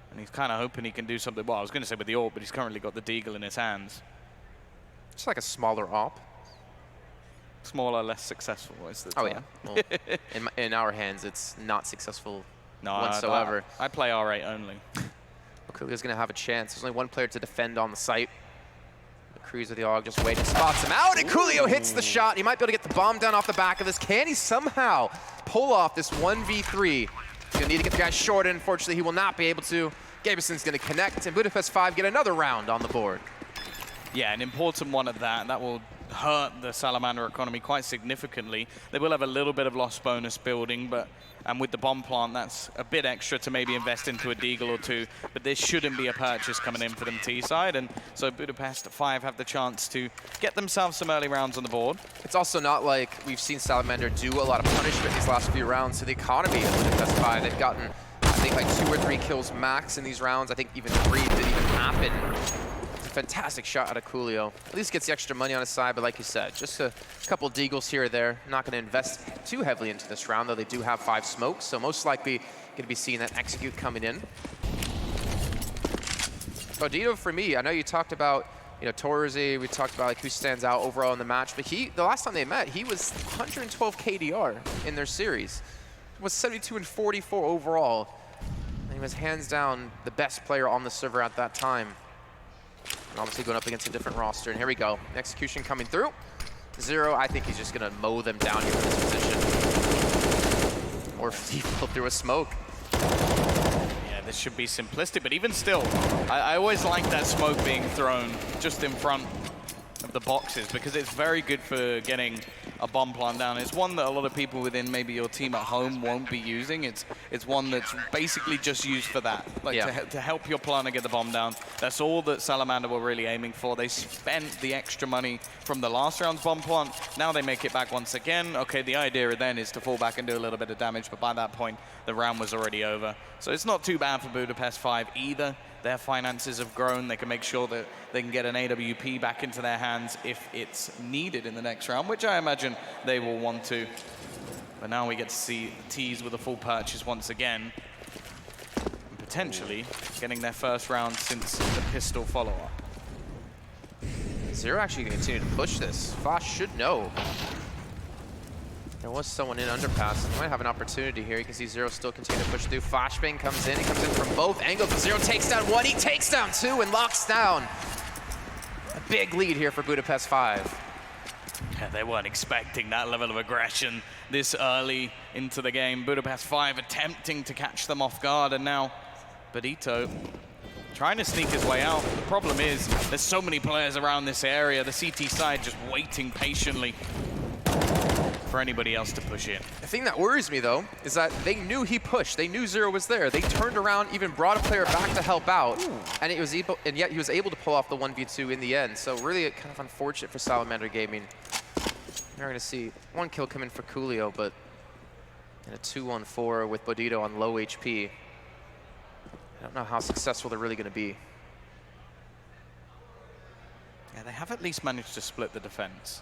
And he's kind of hoping he can do something, well, I was going to say with the AWP, but he's currently got the Deagle in his hands. Just like a smaller op. Smaller, less successful is the term. Oh yeah, well, in our hands, it's not successful whatsoever. I play R8 only. Coolio's going to have a chance. There's only one player to defend on the site. The Cruise of the AUG just waiting, spots him out, and Coolio hits the shot. He might be able to get the bomb down off the back of this. Can he somehow pull off this 1v3? He's going to need to get the guy short, and unfortunately, he will not be able to. Gaberson's going to connect, and Budapest 5 get another round on the board. Yeah, an important one at that. That will hurt the Salamander economy quite significantly. They will have a little bit of loss bonus building, but and with the bomb plant, that's a bit extra to maybe invest into a Deagle or two, but there shouldn't be a purchase coming in for them T-side, and so Budapest 5 have the chance to get themselves some early rounds on the board. It's also not like we've seen Salamander do a lot of punishment these last few rounds to the economy of Budapest 5. They've gotten, I think, like 2 or 3 kills max in these rounds. I think even 3 didn't even happen. Fantastic shot out of Coolio. At least gets the extra money on his side, but like you said, just a couple Deagles here or there. Not going to invest too heavily into this round, though they do have 5 smokes, so most likely going to be seeing that execute coming in. Bodito, for me, I know you talked about, you know, Torzy, we talked about like who stands out overall in the match, but the last time they met, he was 112 KDR in their series. Was 72 and 44 overall. And he was hands down the best player on the server at that time. And obviously going up against a different roster. And here we go. Execution coming through. Zero, I think he's just going to mow them down here in this position. Or Fleeve through a smoke. Yeah, this should be simplistic, but even still, I always like that smoke being thrown just in front of the boxes because it's very good for getting a bomb plant down. It's one that a lot of people within maybe your team at home won't be using. It's one that's basically just used for that, like to help your planner get the bomb down. That's all that Salamander were really aiming for. They spent the extra money from the last round's bomb plant. Now they make it back once again. Okay, the idea then is to fall back and do a little bit of damage, but by that point, the round was already over. So it's not too bad for Budapest 5 either. Their finances have grown. They can make sure that they can get an AWP back into their hands if it's needed in the next round, which I imagine they will want to. But now we get to see Tease with a full purchase once again, and potentially getting their first round since the pistol follow-up. Zero actually going to continue to push this. Flash should know. There was someone in underpass. He might have an opportunity here. You can see Zero still continue to push through. Flashbang comes in. He comes in from both angles. Zero takes down one. He takes down two and locks down a big lead here for Budapest 5. Yeah, they weren't expecting that level of aggression this early into the game. Budapest 5 attempting to catch them off guard, and now Budito trying to sneak his way out. The problem is there's so many players around this area. The CT side just waiting patiently for anybody else to push in. The thing that worries me, though, is that they knew he pushed. They knew Zero was there. They turned around, even brought a player back to help out, and yet he was able to pull off the 1v2 in the end. So really kind of unfortunate for Salamander Gaming. You're going to see one kill come in for Coolio, but in a 2-1-4 with Bodito on low HP. I don't know how successful they're really going to be. Yeah, they have at least managed to split the defense.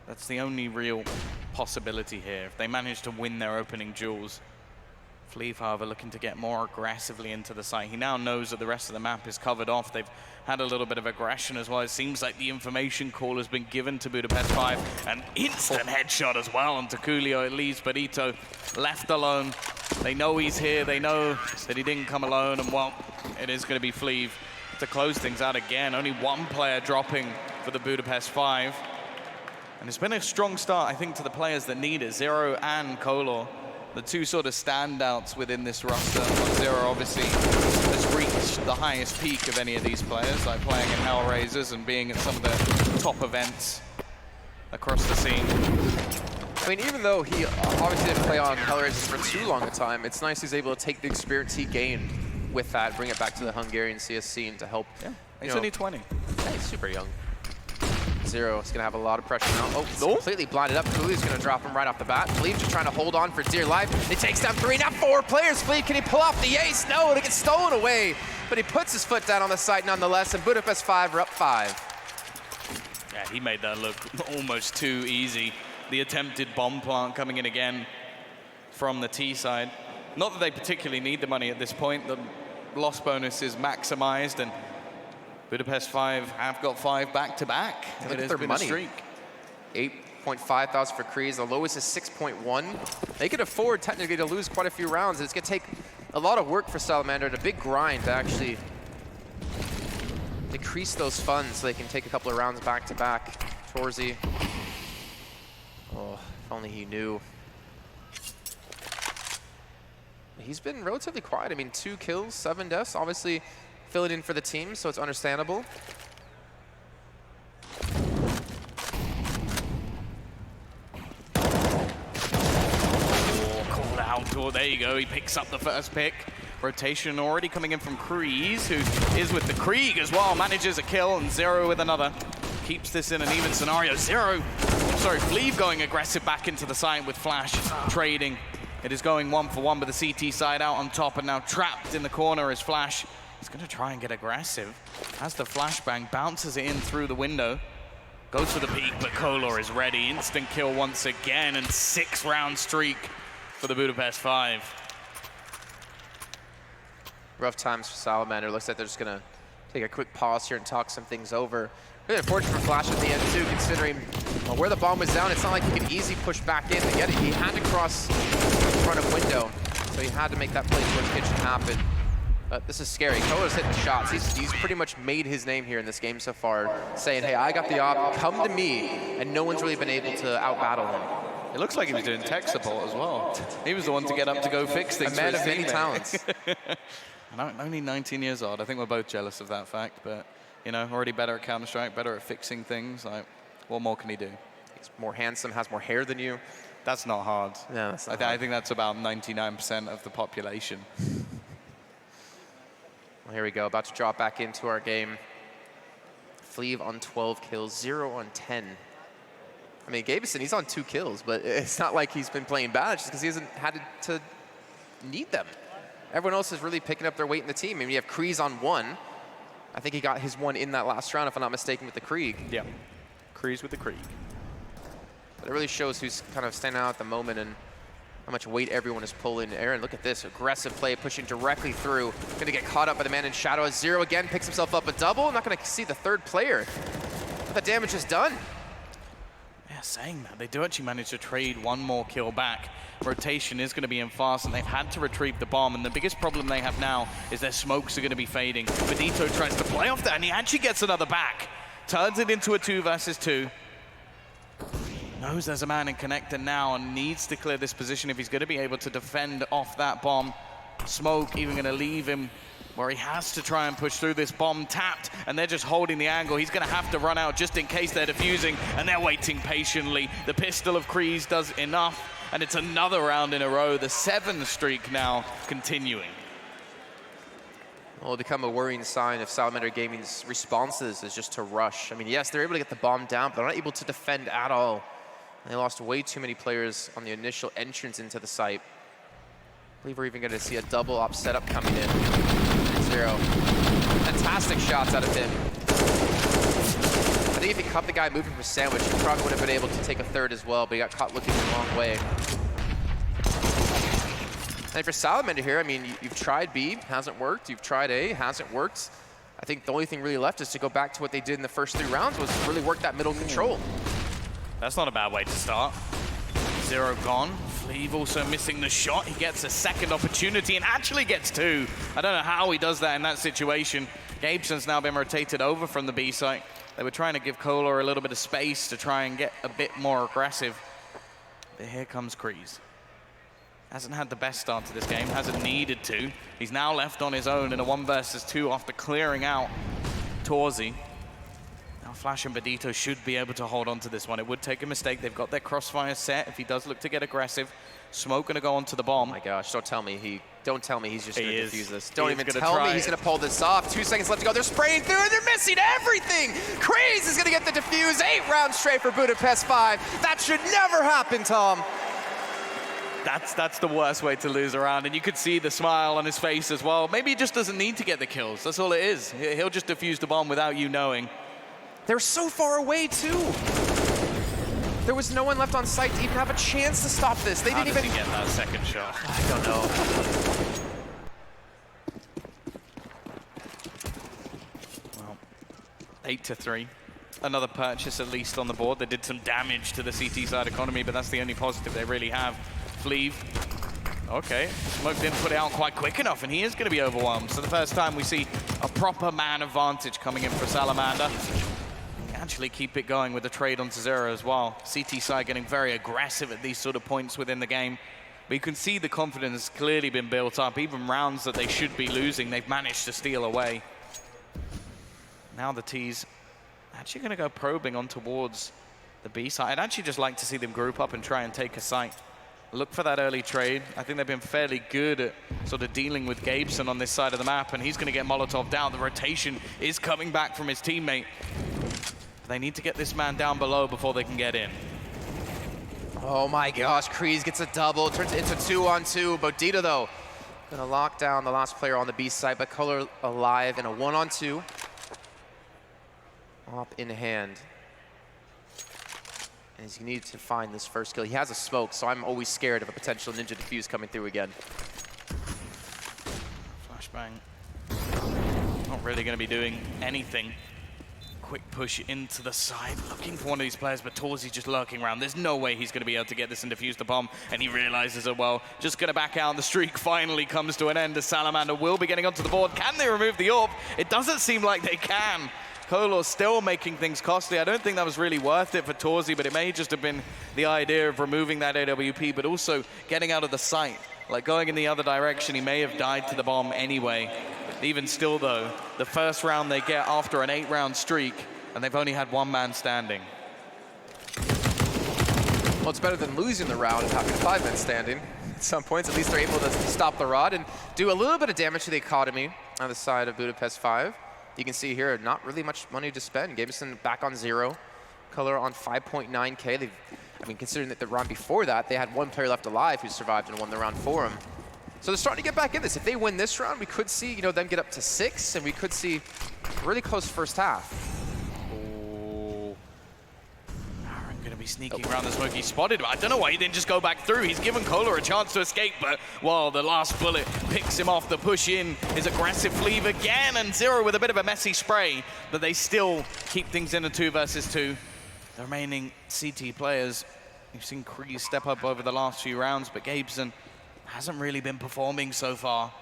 That's the only real possibility here. If they manage to win their opening duels. Fleeve, however, looking to get more aggressively into the site. He now knows that the rest of the map is covered off. They've had a little bit of aggression as well. It seems like the information call has been given to Budapest 5. An instant headshot as well onto Coolio. It leaves Budito left alone. They know he's here. They know that he didn't come alone. And, well, it is going to be Fleeve to close things out again. Only one player dropping for the Budapest 5. And it's been a strong start, I think, to the players that need it. Zero and Kolor, the two sort of standouts within this roster. Zero obviously has reached the highest peak of any of these players, like playing in Hellraisers and being at some of the top events across the scene. I mean, even though he obviously didn't play on Hellraisers for too long a time, it's nice he's able to take the experience he gained with that, bring it back to the Hungarian CS scene to help. Yeah, he's only 20. Yeah, he's super young. Zero is going to have a lot of pressure now. Oh, he's completely blinded up. Coolio's going to drop him right off the bat. Fleeve just trying to hold on for dear life. He takes down 3, now 4 players. Fleeve, can he pull off the ace? No, it gets stolen away. But he puts his foot down on the site nonetheless, and Budapest 5 are up 5. Yeah, he made that look almost too easy. The attempted bomb plant coming in again from the T side. Not that they particularly need the money at this point. The loss bonus is maximized, and Budapest 5 have got 5 back-to-back. Look at their money. 8.5 thousand for Kreese. The lowest is 6.1. They could afford technically to lose quite a few rounds. It's going to take a lot of work for Salamander and a big grind to actually decrease those funds so they can take a couple of rounds back-to-back. Torzy. Oh, if only he knew. He's been relatively quiet. I mean, 2 kills, 7 deaths. Obviously, filling in for the team, so it's understandable. Called out. Oh, there you go. He picks up the first pick. Rotation already coming in from Kreese, who is with the Krieg as well. Manages a kill, and Zero with another. Keeps this in an even scenario. Fleeve going aggressive back into the side with Flash trading. It is going 1-for-1, but the CT side out on top, and now trapped in the corner is Flash. He's going to try and get aggressive as the flashbang bounces it in through the window. Goes for the peak, but Kolor is ready. Instant kill once again, and 6-round streak for the Budapest 5. Rough times for Salamander. Looks like they're just going to take a quick pause here and talk some things over. Really unfortunate for Flash at the end, too, considering where the bomb was down. It's not like he could easily push back in to get it. He had to cross in front of window, so he had to make that play towards kitchen happen. But this is scary. Kolor's hitting shots. He's pretty much made his name here in this game so far, saying, hey, I got the op, come to me, and no one's really been able to out-battle him. It looks like he was doing tech support as well. He was the one to get up to go fix things. A man of many talents. Only 19 years old. I think we're both jealous of that fact, but, you know, already better at Counter-Strike, better at fixing things. Like, what more can he do? He's more handsome, has more hair than you. That's not hard. No, that's not hard. I think that's about 99% of the population. Well, here we go, about to drop back into our game. Fleeve on 12 kills, 0 on 10. I mean, Gabeson, he's on 2 kills, but it's not like he's been playing bad, just because he hasn't had to need them. Everyone else is really picking up their weight in the team. I mean, you have Kreese on 1. I think he got his 1 in that last round, if I'm not mistaken, with the Krieg. Yeah, Kreese with the Krieg. But it really shows who's kind of standing out at the moment and how much weight everyone is pulling. Aaron, look at this, aggressive play, pushing directly through. Gonna get caught up by the man in shadow. As Zero again picks himself up a double. Not gonna see the 3rd player. The damage is done. Yeah, saying that, they do actually manage to trade 1 more kill back. Rotation is going to be in fast, and they've had to retrieve the bomb, and the biggest problem they have now is their smokes are going to be fading. Badito tries to play off that, and he actually gets another back. Turns it into a 2 versus 2. Knows there's a man in connector now and needs to clear this position if he's going to be able to defend off that bomb. Smoke even going to leave him where he has to try and push through. This bomb tapped, and they're just holding the angle. He's going to have to run out just in case they're defusing, and they're waiting patiently. The pistol of Kreese does enough, and it's another round in a row. The 7 streak now continuing. Well, it'll become a worrying sign if Salamander Gaming's responses is just to rush. I mean, yes, they're able to get the bomb down, but they're not able to defend at all. They lost way too many players on the initial entrance into the site. I believe we're even going to see a double op setup coming in. 0. Fantastic shots out of him. I think if he caught the guy moving for sandwich, he probably would have been able to take a 3rd as well, but he got caught looking the wrong way. And for Salamander here, I mean, you've tried B, hasn't worked. You've tried A, hasn't worked. I think the only thing really left is to go back to what they did in the first 3 rounds, was really work that middle control. That's not a bad way to start. 0 gone. Fleeve also missing the shot. He gets a 2nd opportunity and actually gets 2. I don't know how he does that in that situation. Gabeson's now been rotated over from the B site. They were trying to give Kolar a little bit of space to try and get a bit more aggressive. But here comes Kreese. Hasn't had the best start to this game, hasn't needed to. He's now left on his own in a 1 versus 2 after clearing out Torzi. Now Flash and Badito should be able to hold on to this one. It would take a mistake. They've got their crossfire set if he does look to get aggressive. Smoke gonna go onto the bomb. Oh my gosh, don't tell me he's just gonna defuse this. Don't even tell me he's gonna pull this off. 2 seconds left to go. They're spraying through and they're missing everything. Kreese is gonna get the defuse. 8 rounds straight for Budapest 5. That should never happen, Tom. That's the worst way to lose a round, and you could see the smile on his face as well. Maybe he just doesn't need to get the kills. That's all it is. He'll just defuse the bomb without you knowing. They're so far away, too. There was no one left on site to even have a chance to stop this. They didn't even get that 2nd shot. I don't know. Well, 8-3. Another purchase at least on the board. They did some damage to the CT side economy, but that's the only positive they really have. Fleeve. Okay, Smoke didn't put it out quite quick enough, and he is going to be overwhelmed. So the first time we see a proper man advantage coming in for Salamander. Actually keep it going with the trade onto 0 as well. CT side getting very aggressive at these sort of points within the game. But you can see the confidence has clearly been built up. Even rounds that they should be losing, they've managed to steal away. Now the T's actually going to go probing on towards the B side. I'd actually just like to see them group up and try and take a site. Look for that early trade. I think they've been fairly good at sort of dealing with Gabeson on this side of the map, and he's going to get Molotov down. The rotation is coming back from his teammate. They need to get this man down below before they can get in. Oh my gosh, Kreese gets a double, turns it into 2-on-2. Bodita, though, gonna lock down the last player on the B side, but Kolar alive in a 1-on-2. Op in hand. And he needs to find this first kill. He has a smoke, so I'm always scared of a potential ninja defuse coming through again. Flashbang. Not really going to be doing anything. Quick push into the side, looking for one of these players, but Torzi just lurking around. There's no way he's going to be able to get this and defuse the bomb, and he realizes it well. Just going to back out. The streak finally comes to an end as Salamander will be getting onto the board. Can they remove the AWP? It doesn't seem like they can. Kolar still making things costly. I don't think that was really worth it for Torzi, but it may just have been the idea of removing that AWP, but also getting out of the site. Like going in the other direction, he may have died to the bomb anyway. Even still though, the first round they get after an 8-round streak, and they've only had 1 man standing. Well, it's better than losing the round and having a 5-man standing. At some points, at least they're able to stop the rod and do a little bit of damage to the economy on the side of Budapest 5. You can see here, not really much money to spend. Gameson back on 0. Color on 5.9K. I mean, considering that the round before that, they had one player left alive who survived and won the round for him. So they're starting to get back in this. If they win this round, we could see, you know, them get up to 6, and we could see a really close first half. Oh. Aaron going to be sneaking around the smoke. He spotted him. I don't know why he didn't just go back through. He's given Kohler a chance to escape, but, well, the last bullet picks him off. The push in is aggressive Fleeve again, and Zero with a bit of a messy spray, but they still keep things in a 2 versus 2. The remaining CT players, you've seen Kreese step up over the last few rounds, but Gabeson hasn't really been performing so far.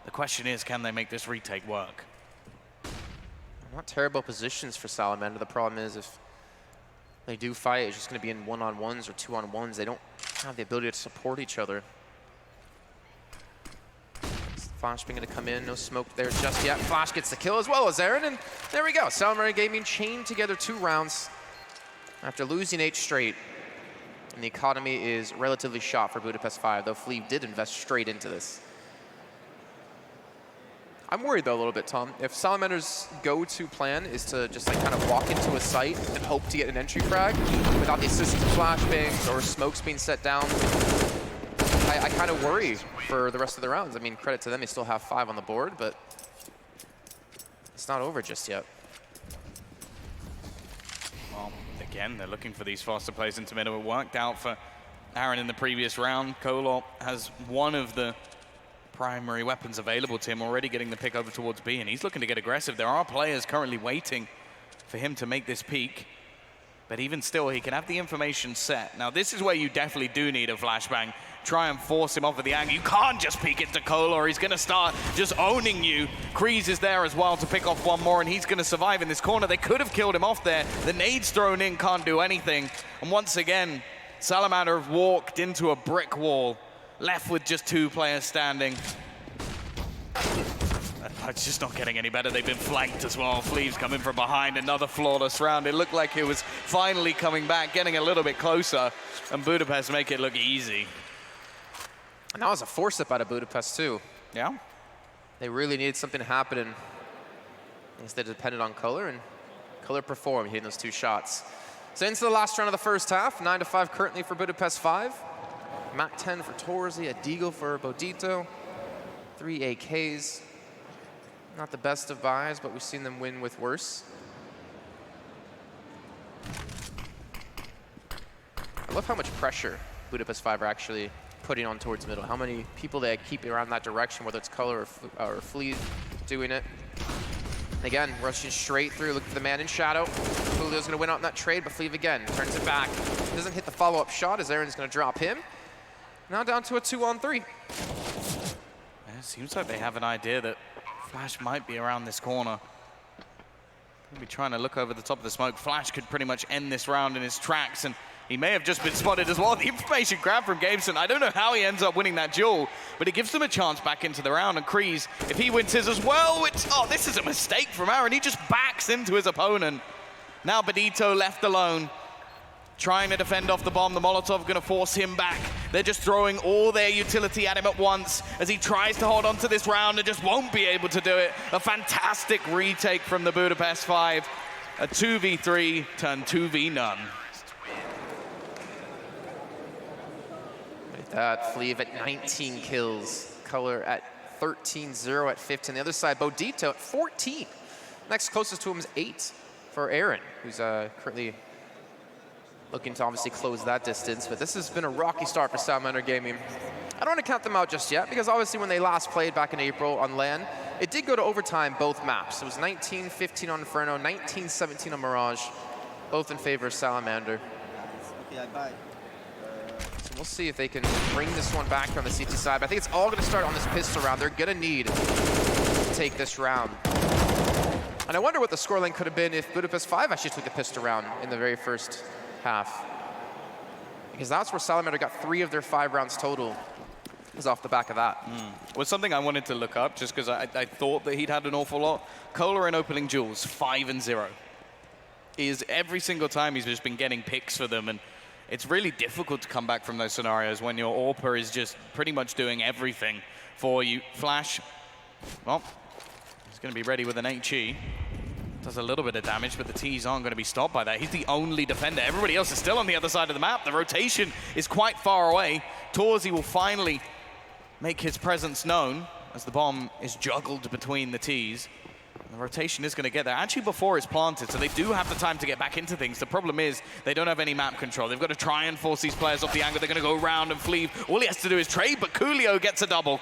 The question is, can they make this retake work? Not terrible positions for Salamander. The problem is if they do fight, it's just going to be in 1-on-1s or 2-on-1s. They don't have the ability to support each other. Flash being going to come in, no smoke there just yet. Flash gets the kill as well as Aaron, and there we go. Salamander Gaming chained together 2 rounds after losing 8 straight. And the economy is relatively shot for Budapest 5, though Fleeve did invest straight into this. I'm worried though a little bit, Tom. If Salamander's go-to plan is to just like kind of walk into a site and hope to get an entry frag without the assistance of flashbangs or smokes being set down, I kind of worry for the rest of the rounds. I mean, credit to them, they still have 5 on the board, but it's not over just yet. Well, again, they're looking for these faster plays into middle. It worked out for Aaron in the previous round. Kohler has one of the primary weapons available to him, already getting the pick over towards B, and he's looking to get aggressive. There are players currently waiting for him to make this peak, but even still, he can have the information set. Now, this is where you definitely do need a flashbang. Try and force him off of the angle. You can't just peek into Kohler, or he's going to start just owning you. Kreese is there as well to pick off one more, and he's going to survive in this corner. They could have killed him off there. The nades thrown in can't do anything. And once again, Salamander have walked into a brick wall, left with just 2 players standing. It's just not getting any better. They've been flanked as well. Fleeve's coming from behind, another flawless round. It looked like it was finally coming back, getting a little bit closer, and Budapest make it look easy. And that was a force-up out of Budapest too. Yeah. They really needed something to happen, and instead depended on Kohler, and Kohler performed, hitting those 2 shots. So into the last round of the first half, 9-5 currently for Budapest 5. Mac 10 for Torzi, a Deagle for Bodito, 3 AKs. Not the best of buys, but we've seen them win with worse. I love how much pressure Budapest 5 are actually putting on towards middle. How many people they keep around that direction, whether it's Kohler or Fleeve doing it. Again, rushing straight through, looking for the man in shadow. Julio's gonna win out in that trade, but Fleeve again turns it back. Doesn't hit the follow-up shot as Aaron's gonna drop him. Now down to a 2-on-3. It seems like they have an idea that Flash might be around this corner. Maybe trying to look over the top of the smoke. Flash could pretty much end this round in his tracks, and he may have just been spotted as well. The information grabbed from Gabeson. I don't know how he ends up winning that duel, but it gives them a chance back into the round. And Kreese, if he wins his as well, this is a mistake from Aaron. He just backs into his opponent. Now Bodito left alone, trying to defend off the bomb. The Molotov going to force him back. They're just throwing all their utility at him at once as he tries to hold on to this round and just won't be able to do it. A fantastic retake from the Budapest 5. A 2v3 turned 2v none. That Fleeve at 19 kills. Kohler at 13-0 at 15. The other side, Bodito at 14. Next closest to him is 8 for Aaron, who's currently looking to obviously close that distance. But this has been a rocky start for Salamander Gaming. I don't want to count them out just yet, because obviously when they last played back in April on LAN, it did go to overtime both maps. It was 19-15 on Inferno, 19-17 on Mirage, both in favor of Salamander. So we'll see if they can bring this one back on the CT side. But I think it's all going to start on this pistol round. They're going to need to take this round. And I wonder what the scoreline could have been if Budapest 5 actually took the pistol round in the very first half. Because that's where Salamander got 3 of their 5 rounds total. Was off the back of that. Was something I wanted to look up just because I thought that he'd had an awful lot. Kohler in opening duels, 5-0. Is every single time he's just been getting picks for them, and it's really difficult to come back from those scenarios when your AWPer is just pretty much doing everything for you. Flash, well, he's going to be ready with an HE. Does a little bit of damage, but the T's aren't going to be stopped by that. He's the only defender. Everybody else is still on the other side of the map. The rotation is quite far away. Torzy will finally make his presence known as the bomb is juggled between the T's. The rotation is going to get there actually before it's planted, so they do have the time to get back into things. The problem is they don't have any map control. They've got to try and force these players off the angle. They're going to go around and flee. All he has to do is trade, but Coolio gets a double.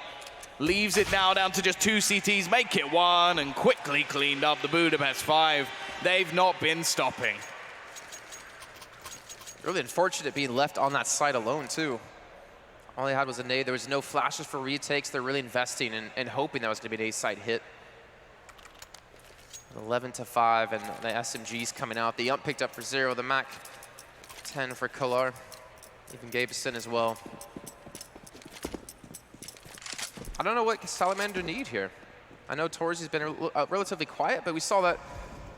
Leaves it now down to just 2 CTs, make it 1, and quickly cleaned up the Budapest 5. They've not been stopping. Really unfortunate being left on that side alone, too. All they had was a nade. There was no flashes for retakes. They're really investing and hoping that was going to be an A-side hit. 11-5, and the SMG's coming out. The ump picked up for 0. The Mac 10 for Kolar. Even Gabison as well. I don't know what Salamander need here. I know Torzy's been relatively quiet, but we saw that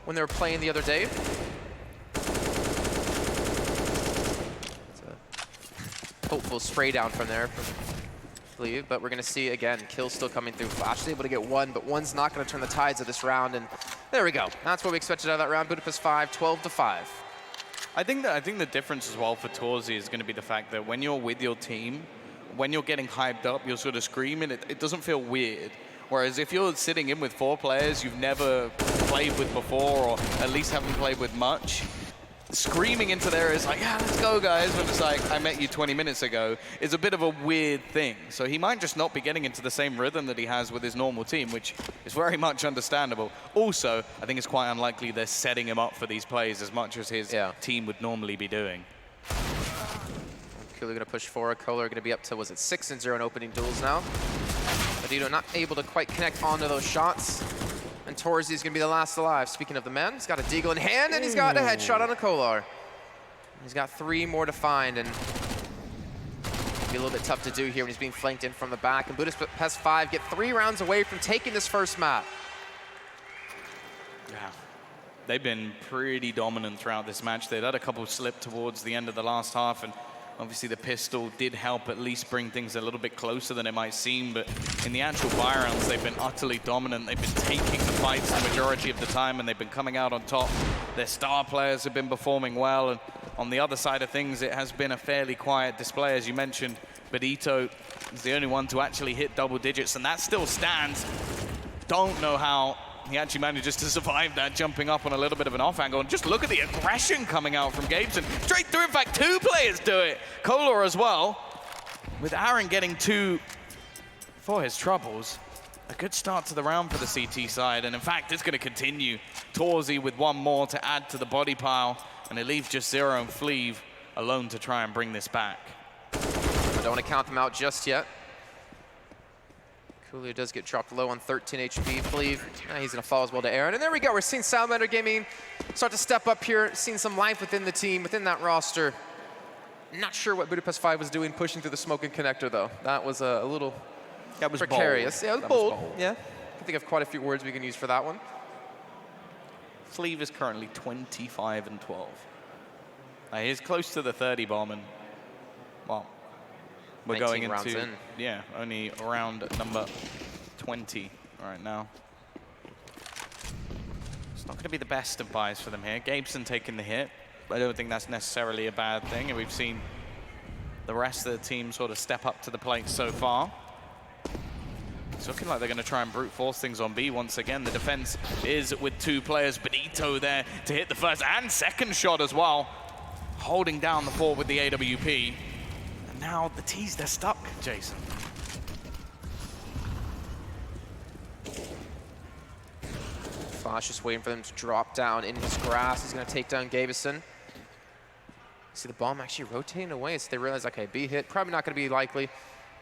when they were playing the other day. It's a hopeful spray down from there, I believe, but we're going to see again, kills still coming through. Flash is able to get 1, but 1's not going to turn the tides of this round, and there we go. That's what we expected out of that round. Budapest 5, 12-5. I think the difference as well for Torzy is going to be the fact that when you're with your team, when you're getting hyped up, you're sort of screaming, it doesn't feel weird. Whereas if you're sitting in with 4 players you've never played with before, or at least haven't played with much, screaming into there is like, yeah, let's go, guys, when it's like, I met you 20 minutes ago, is a bit of a weird thing. So he might just not be getting into the same rhythm that he has with his normal team, which is very much understandable. Also, I think it's quite unlikely they're setting him up for these plays as much as his team would normally be doing. Coolio going to push forward. Kolar going to be up to, was it 6-0 in opening duels now? Badito not able to quite connect onto those shots. And Torzy's going to be the last alive. Speaking of the men, he's got a deagle in hand, and he's got a headshot on a Kolar. He's got 3 more to find, and it'll be a little bit tough to do here when he's being flanked in from the back. And Budapest 5 get 3 rounds away from taking this first map. Yeah. They've been pretty dominant throughout this match. They'd had a couple slip towards the end of the last half, and obviously the pistol did help at least bring things a little bit closer than it might seem, but in the actual buy rounds, they've been utterly dominant. They've been taking the fights the majority of the time, and they've been coming out on top. Their star players have been performing well, and on the other side of things, it has been a fairly quiet display. As you mentioned, Badito is the only one to actually hit double digits, and that still stands. Don't know how he actually manages to survive that, jumping up on a little bit of an off angle. And just look at the aggression coming out from Gabeson. Straight through, in fact, 2 players do it. Kolar as well, with Aaron getting 2 for his troubles. A good start to the round for the CT side, and in fact, it's going to continue. Torzy with 1 more to add to the body pile, and it leaves just 0 and Fleeve alone to try and bring this back. I don't want to count them out just yet. Coolio does get dropped low on 13 HP. Fleeve, he's going to fall as well to Aaron. And there we go. We're seeing Salamander Gaming start to step up here, seeing some life within the team, within that roster. Not sure what Budapest 5 was doing pushing through the smoking connector, though. That was a little precarious. Bold. Yeah, it was bold. Yeah. I can think of quite a few words we can use for that one. Fleeve is currently 25-12. He's close to the 30 bomb, and, well, we're going into, only round number 20 right now. It's not going to be the best of buys for them here. Gabeson taking the hit. I don't think that's necessarily a bad thing, and we've seen the rest of the team sort of step up to the plate so far. It's looking like they're going to try and brute force things on B once again. The defense is with 2 players. Badito there to hit the first and second shot as well, holding down the fort with the AWP. Now the T's, they're stuck, Jason. Flash just waiting for them to drop down in his grass. He's going to take down Gabison. See the bomb actually rotating away, so they realize, okay, B hit, probably not going to be likely.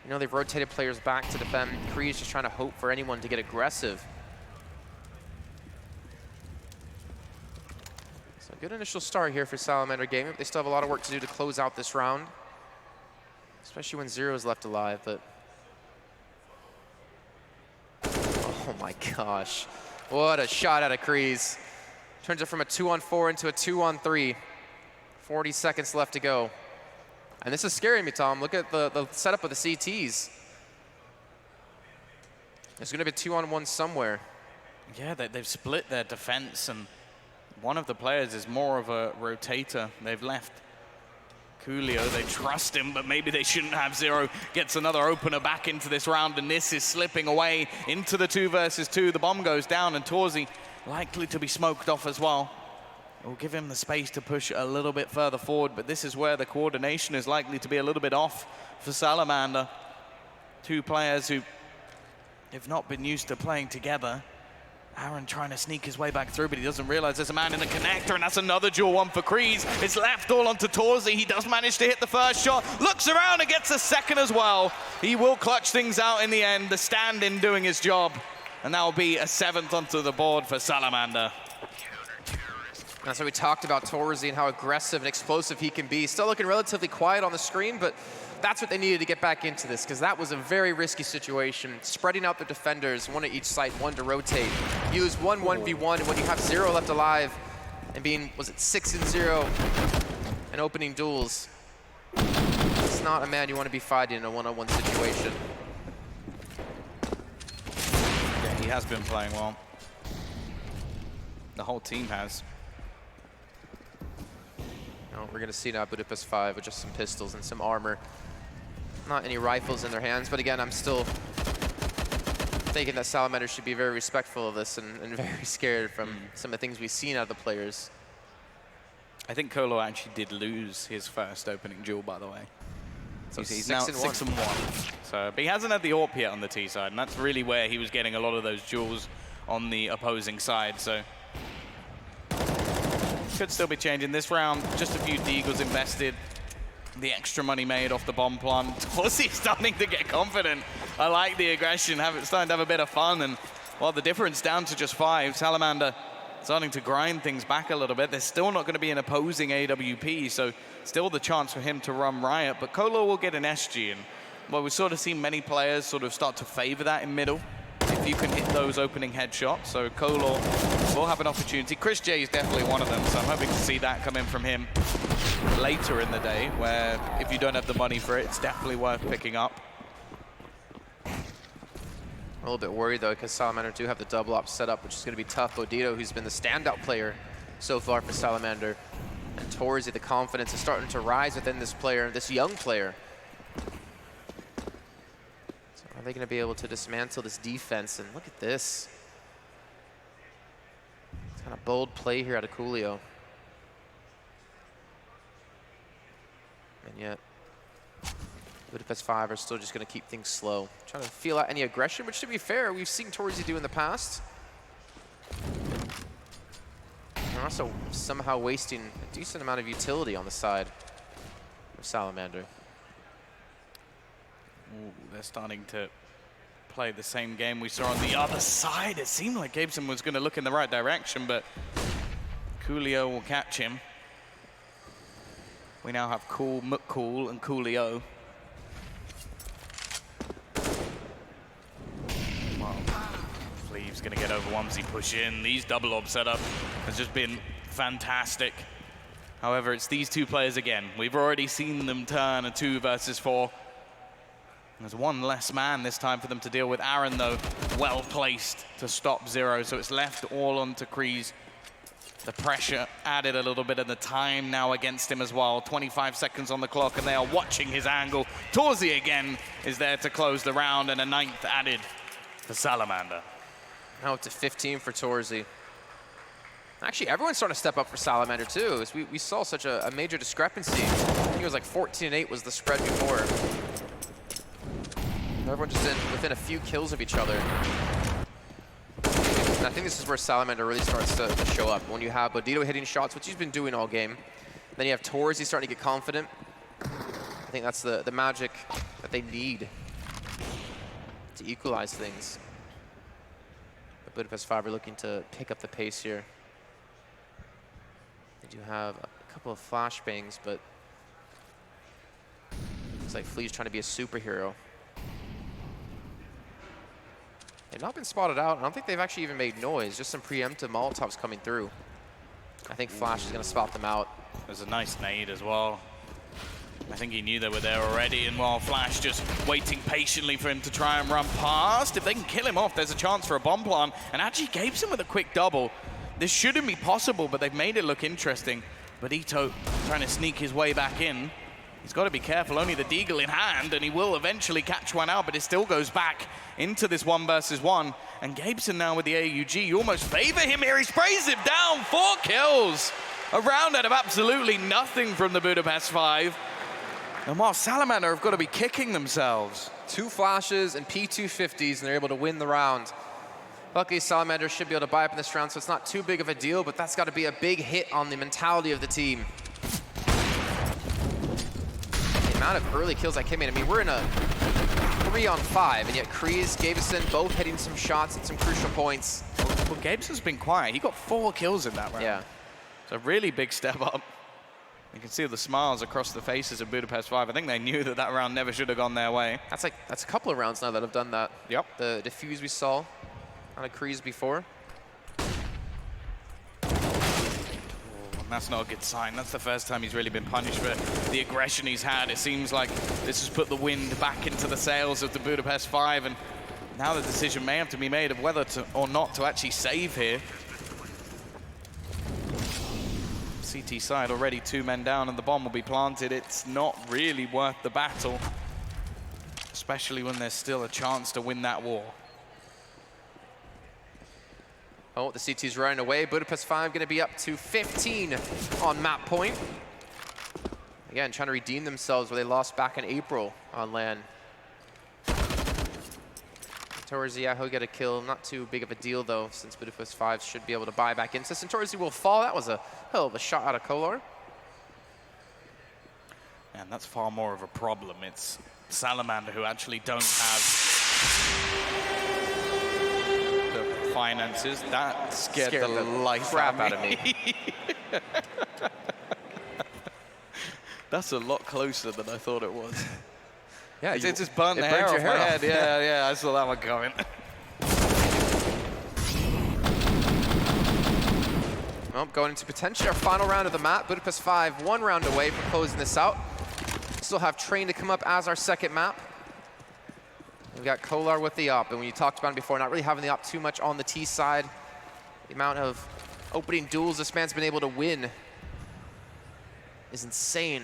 You know, they've rotated players back to defend. Kree's just trying to hope for anyone to get aggressive. So good initial start here for Salamander Gaming. They still have a lot of work to do to close out this round, especially when 0 is left alive, but... Oh my gosh. What a shot out of Kree's. Turns it from a 2-on-4 into a 2-on-3. 40 seconds left to go. And this is scaring me, Tom. Look at the setup of the CTs. There's going to be a 2-on-1 somewhere. Yeah, they've split their defense, and one of the players is more of a rotator. They've left Coolio. They trust him, but maybe they shouldn't have. Zero gets another opener back into this round, and this is slipping away into the 2 versus 2. The bomb goes down, and Torzi likely to be smoked off as well. It will give him the space to push a little bit further forward, but this is where the coordination is likely to be a little bit off for Salamander. 2 players who have not been used to playing together. Aaron trying to sneak his way back through, but he doesn't realize there's a man in the connector, and that's another dual one for Kreese. It's left all onto Torzi. He does manage to hit the first shot, looks around and gets a second as well. He will clutch things out in the end, the stand-in doing his job, and that will be a 7th onto the board for Salamander. That's what we talked about Torzi and how aggressive and explosive he can be. Still looking relatively quiet on the screen, but that's what they needed to get back into this, because that was a very risky situation. Spreading out the defenders, 1 at each site, 1 to rotate. You lose 1-1v1, and when you have 0 left alive, and being, was it 6-0 and opening duels, it's not a man you want to be fighting in a 1-on-1 situation. Yeah, he has been playing well. The whole team has. No, we're going to see now Budapest 5 with just some pistols and some armor. Not any rifles in their hands, but again, I'm still thinking that Salamander should be very respectful of this and very scared from some of the things we've seen out of the players. I think Colo actually did lose his first opening duel, by the way. So he's now 6-1. So, but he hasn't had the AWP yet on the T side, and that's really where he was getting a lot of those duels on the opposing side. So could still be changing this round. Just a few deagles invested. The extra money made off the bomb plant. Torzi's starting to get confident. I like the aggression, starting to have a bit of fun. And well, the difference down to just 5. Salamander starting to grind things back a little bit. There's still not going to be an opposing AWP, so still the chance for him to run riot. But Colo will get an SG, and well, we've sort of seen many players sort of start to favor that in middle, if you can hit those opening headshots. So Colo will have an opportunity. Chris J is definitely one of them, so I'm hoping to see that come in from him later in the day, where if you don't have the money for it, it's definitely worth picking up. A little bit worried, though, because Salamander do have the double op set up, which is going to be tough. Bodito, who's been the standout player so far for Salamander, and Torzi, the confidence is starting to rise within this player, this young player. So are they going to be able to dismantle this defense? And look at this. It's kind of bold play here out of Coolio. And yet, Budapest 5 are still just going to keep things slow. Trying to feel out any aggression, which, to be fair, we've seen Torzi do in the past. They're also somehow wasting a decent amount of utility on the side of Salamander. Ooh, they're starting to play the same game we saw on the other side. It seemed like Gabeson was going to look in the right direction, but Coolio will catch him. We now have Cool, McCool, and Coolio. Well, Fleave's going to get over Wamsy, push in. These double ob setup has just been fantastic. However, it's these 2 players again. We've already seen them turn a 2 versus 4. There's 1 less man this time for them to deal with. Aaron, though, well placed to stop Zero, so it's left all onto Kreese. The pressure added a little bit of the time now against him as well. 25 seconds on the clock, and they are watching his angle. Torzi again is there to close the round, and a 9th added for Salamander. Now up to 15 for Torzi. Actually, everyone's starting to step up for Salamander, too. As we saw such a major discrepancy. I think it was like 14-8 was the spread before. Everyone just within a few kills of each other. And I think this is where Salamander really starts to show up. When you have Bodito hitting shots, which he's been doing all game. Then you have Torzi starting to get confident. I think that's the magic that they need to equalize things. But Budapest 5 are looking to pick up the pace here. They do have a couple of flashbangs, but looks like Flea's trying to be a superhero. They've not been spotted out. I don't think they've actually even made noise. Just some preemptive Molotovs coming through. I think Flash is going to spot them out. There's a nice nade as well. I think he knew they were there already, and while Flash just waiting patiently for him to try and run past, if they can kill him off, there's a chance for a bomb plant. And actually Gabeson with a quick double. This shouldn't be possible, but they've made it look interesting. But Ito trying to sneak his way back in. He's got to be careful, only the Deagle in hand, and he will eventually catch one out, but it still goes back into this 1 versus 1. And Gabeson now with the AUG, you almost favor him here. He sprays him down, 4 kills. A round out of absolutely nothing from the Budapest 5. And while Salamander have got to be kicking themselves. 2 flashes and P250s, and they're able to win the round. Luckily, Salamander should be able to buy up in this round, so it's not too big of a deal, but that's got to be a big hit on the mentality of the team. The amount of early kills that came in, I mean, we're in a 3-on-5, and yet Kreese, Gabeson both hitting some shots at some crucial points. Well, Gabeson's been quiet. He got 4 kills in that round. Yeah. It's a really big step up. You can see the smiles across the faces of Budapest 5. I think they knew that that round never should have gone their way. That's a couple of rounds now that have done that. Yep. The defuse we saw on a Kreese before. And that's not a good sign. That's the first time he's really been punished for the aggression he's had. It seems like this has put the wind back into the sails of the Budapest 5, and now the decision may have to be made of whether to or not to actually save here. CT side already 2 men down and the bomb will be planted. It's not really worth the battle, especially when there's still a chance to win that war. Oh, the CT's running away. Budapest 5 going to be up to 15 on map point. Again, trying to redeem themselves where they lost back in April on LAN. Santorzi, he'll get a kill. Not too big of a deal, though, since Budapest 5 should be able to buy back in. So Santorzi will fall. That was a hell of a shot out of Kolar. And that's far more of a problem. It's Salamander who actually don't have the finances. That scared the life crap out of me. That's a lot closer than I thought it was. Yeah, it just burned the hair off my head. Yeah, I saw that one coming. Well, going into potentially our final round of the map. Budapest 5, 1 round away from closing this out. Still have Train to come up as our second map. We've got Kolar with the op, and when you talked about it before, not really having the op too much on the T side. The amount of opening duels this man's been able to win is insane.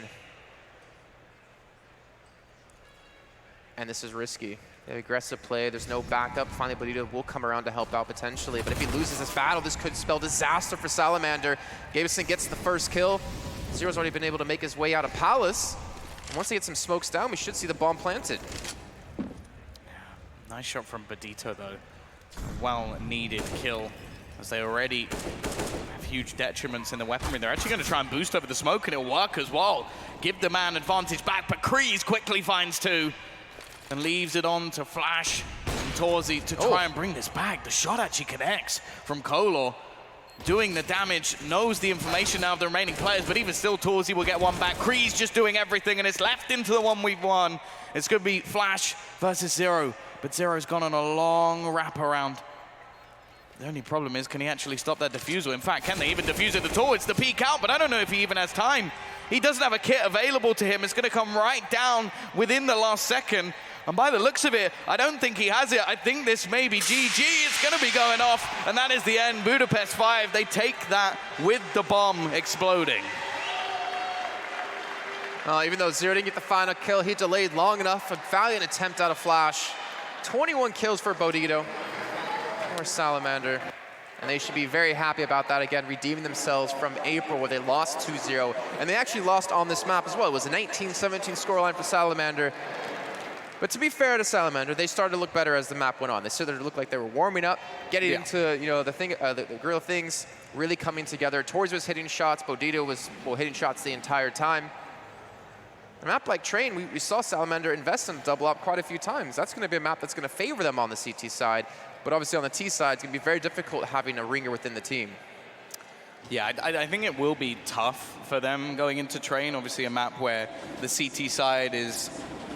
And this is risky. They have aggressive play, there's no backup. Finally, Bonito will come around to help out potentially, but if he loses this battle, this could spell disaster for Salamander. Gabeson gets the first kill. Zero's already been able to make his way out of Palace. And once they get some smokes down, we should see the bomb planted. Nice shot from Bodito, though. Well-needed kill, as they already have huge detriments in the weaponry. They're actually going to try and boost over the smoke, and it'll work as well. Give the man advantage back, but Kreese quickly finds 2 and leaves it on to Flash and Torzi to try and bring this back. The shot actually connects from Kolar. Doing the damage, knows the information now of the remaining players, but even still, Torzi will get one back. Kreese just doing everything, and it's left into the 1v1. It's going to be Flash versus Zero, but Zero's gone on a long wraparound. The only problem is, can he actually stop that defusal? In fact, can they even defuse it at all? It's the peak out, but I don't know if he even has time. He doesn't have a kit available to him. It's going to come right down within the last second. And by the looks of it, I don't think he has it. I think this may be GG. It's going to be going off, and that is the end. Budapest 5, they take that with the bomb exploding. Even though Zero didn't get the final kill, he delayed long enough. A valiant attempt out of Flash. 21 kills for Bodito or Salamander. And they should be very happy about that, again, redeeming themselves from April where they lost 2-0. And they actually lost on this map as well. It was a 19-17 scoreline for Salamander. But to be fair to Salamander, they started to look better as the map went on. They started to look like they were warming up, getting into the grill of things, really coming together. Torres was hitting shots. Bodito was hitting shots the entire time. A map like Train, we saw Salamander invest in a double up quite a few times. That's going to be a map that's going to favor them on the CT side. But obviously on the T side, it's going to be very difficult having a ringer within the team. Yeah, I think it will be tough for them going into Train. Obviously a map where the CT side is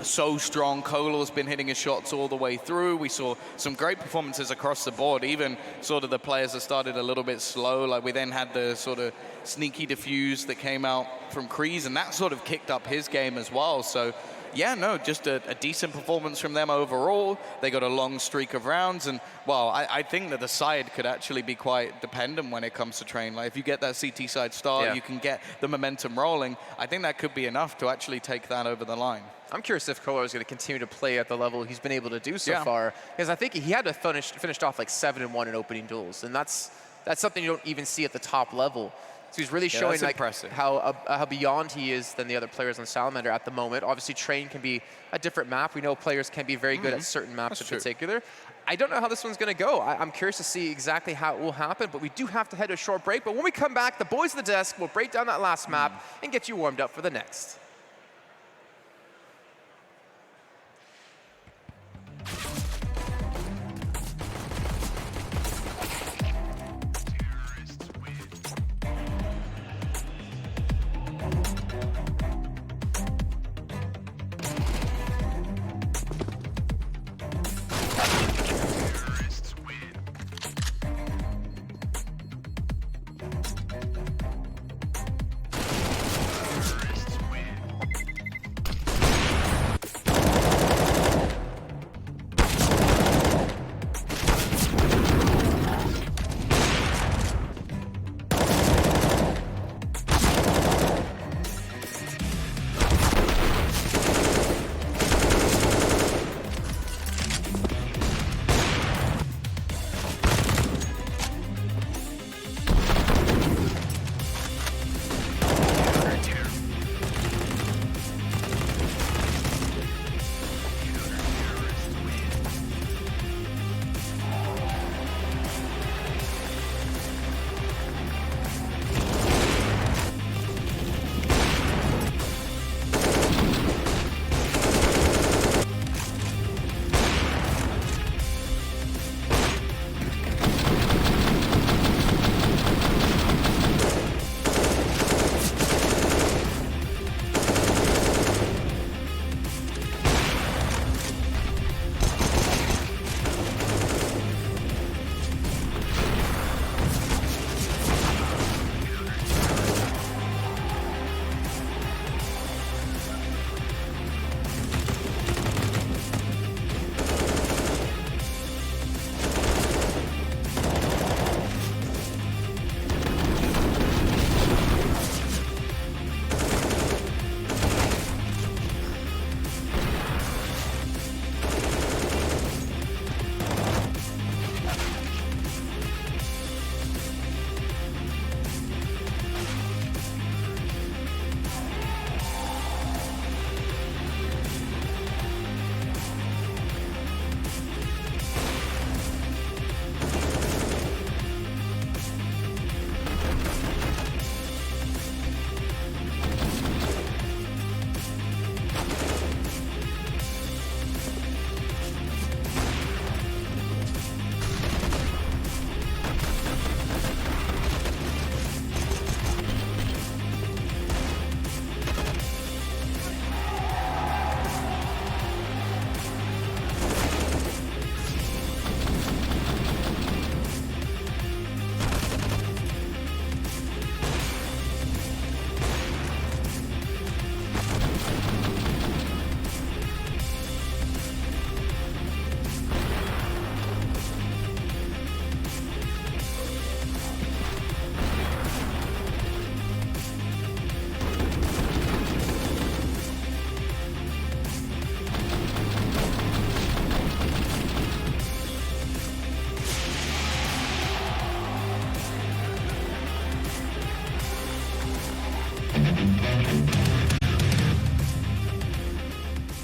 so strong. Kolar's been hitting his shots all the way through. We saw some great performances across the board, even sort of the players that started a little bit slow. Like we then had the sort of sneaky diffuse that came out from Kreese, and that sort of kicked up his game as well. So yeah, no, just a decent performance from them overall. They got a long streak of rounds, and well, I think that the side could actually be quite dependent when it comes to train. Like if you get that CT side start, you can get the momentum rolling. I think that could be enough to actually take that over the line. I'm curious if Kolar is going to continue to play at the level he's been able to do so far, because I think he had to finished off like 7-1 in opening duels, and that's something you don't even see at the top level. So he's really showing like how beyond he is than the other players on Salamander at the moment. Obviously, Train can be a different map. We know players can be very good at certain maps in particular. I don't know how this one's going to go. I'm curious to see exactly how it will happen, but we do have to head to a short break. But when we come back, the boys at the desk will break down that last map and get you warmed up for the next.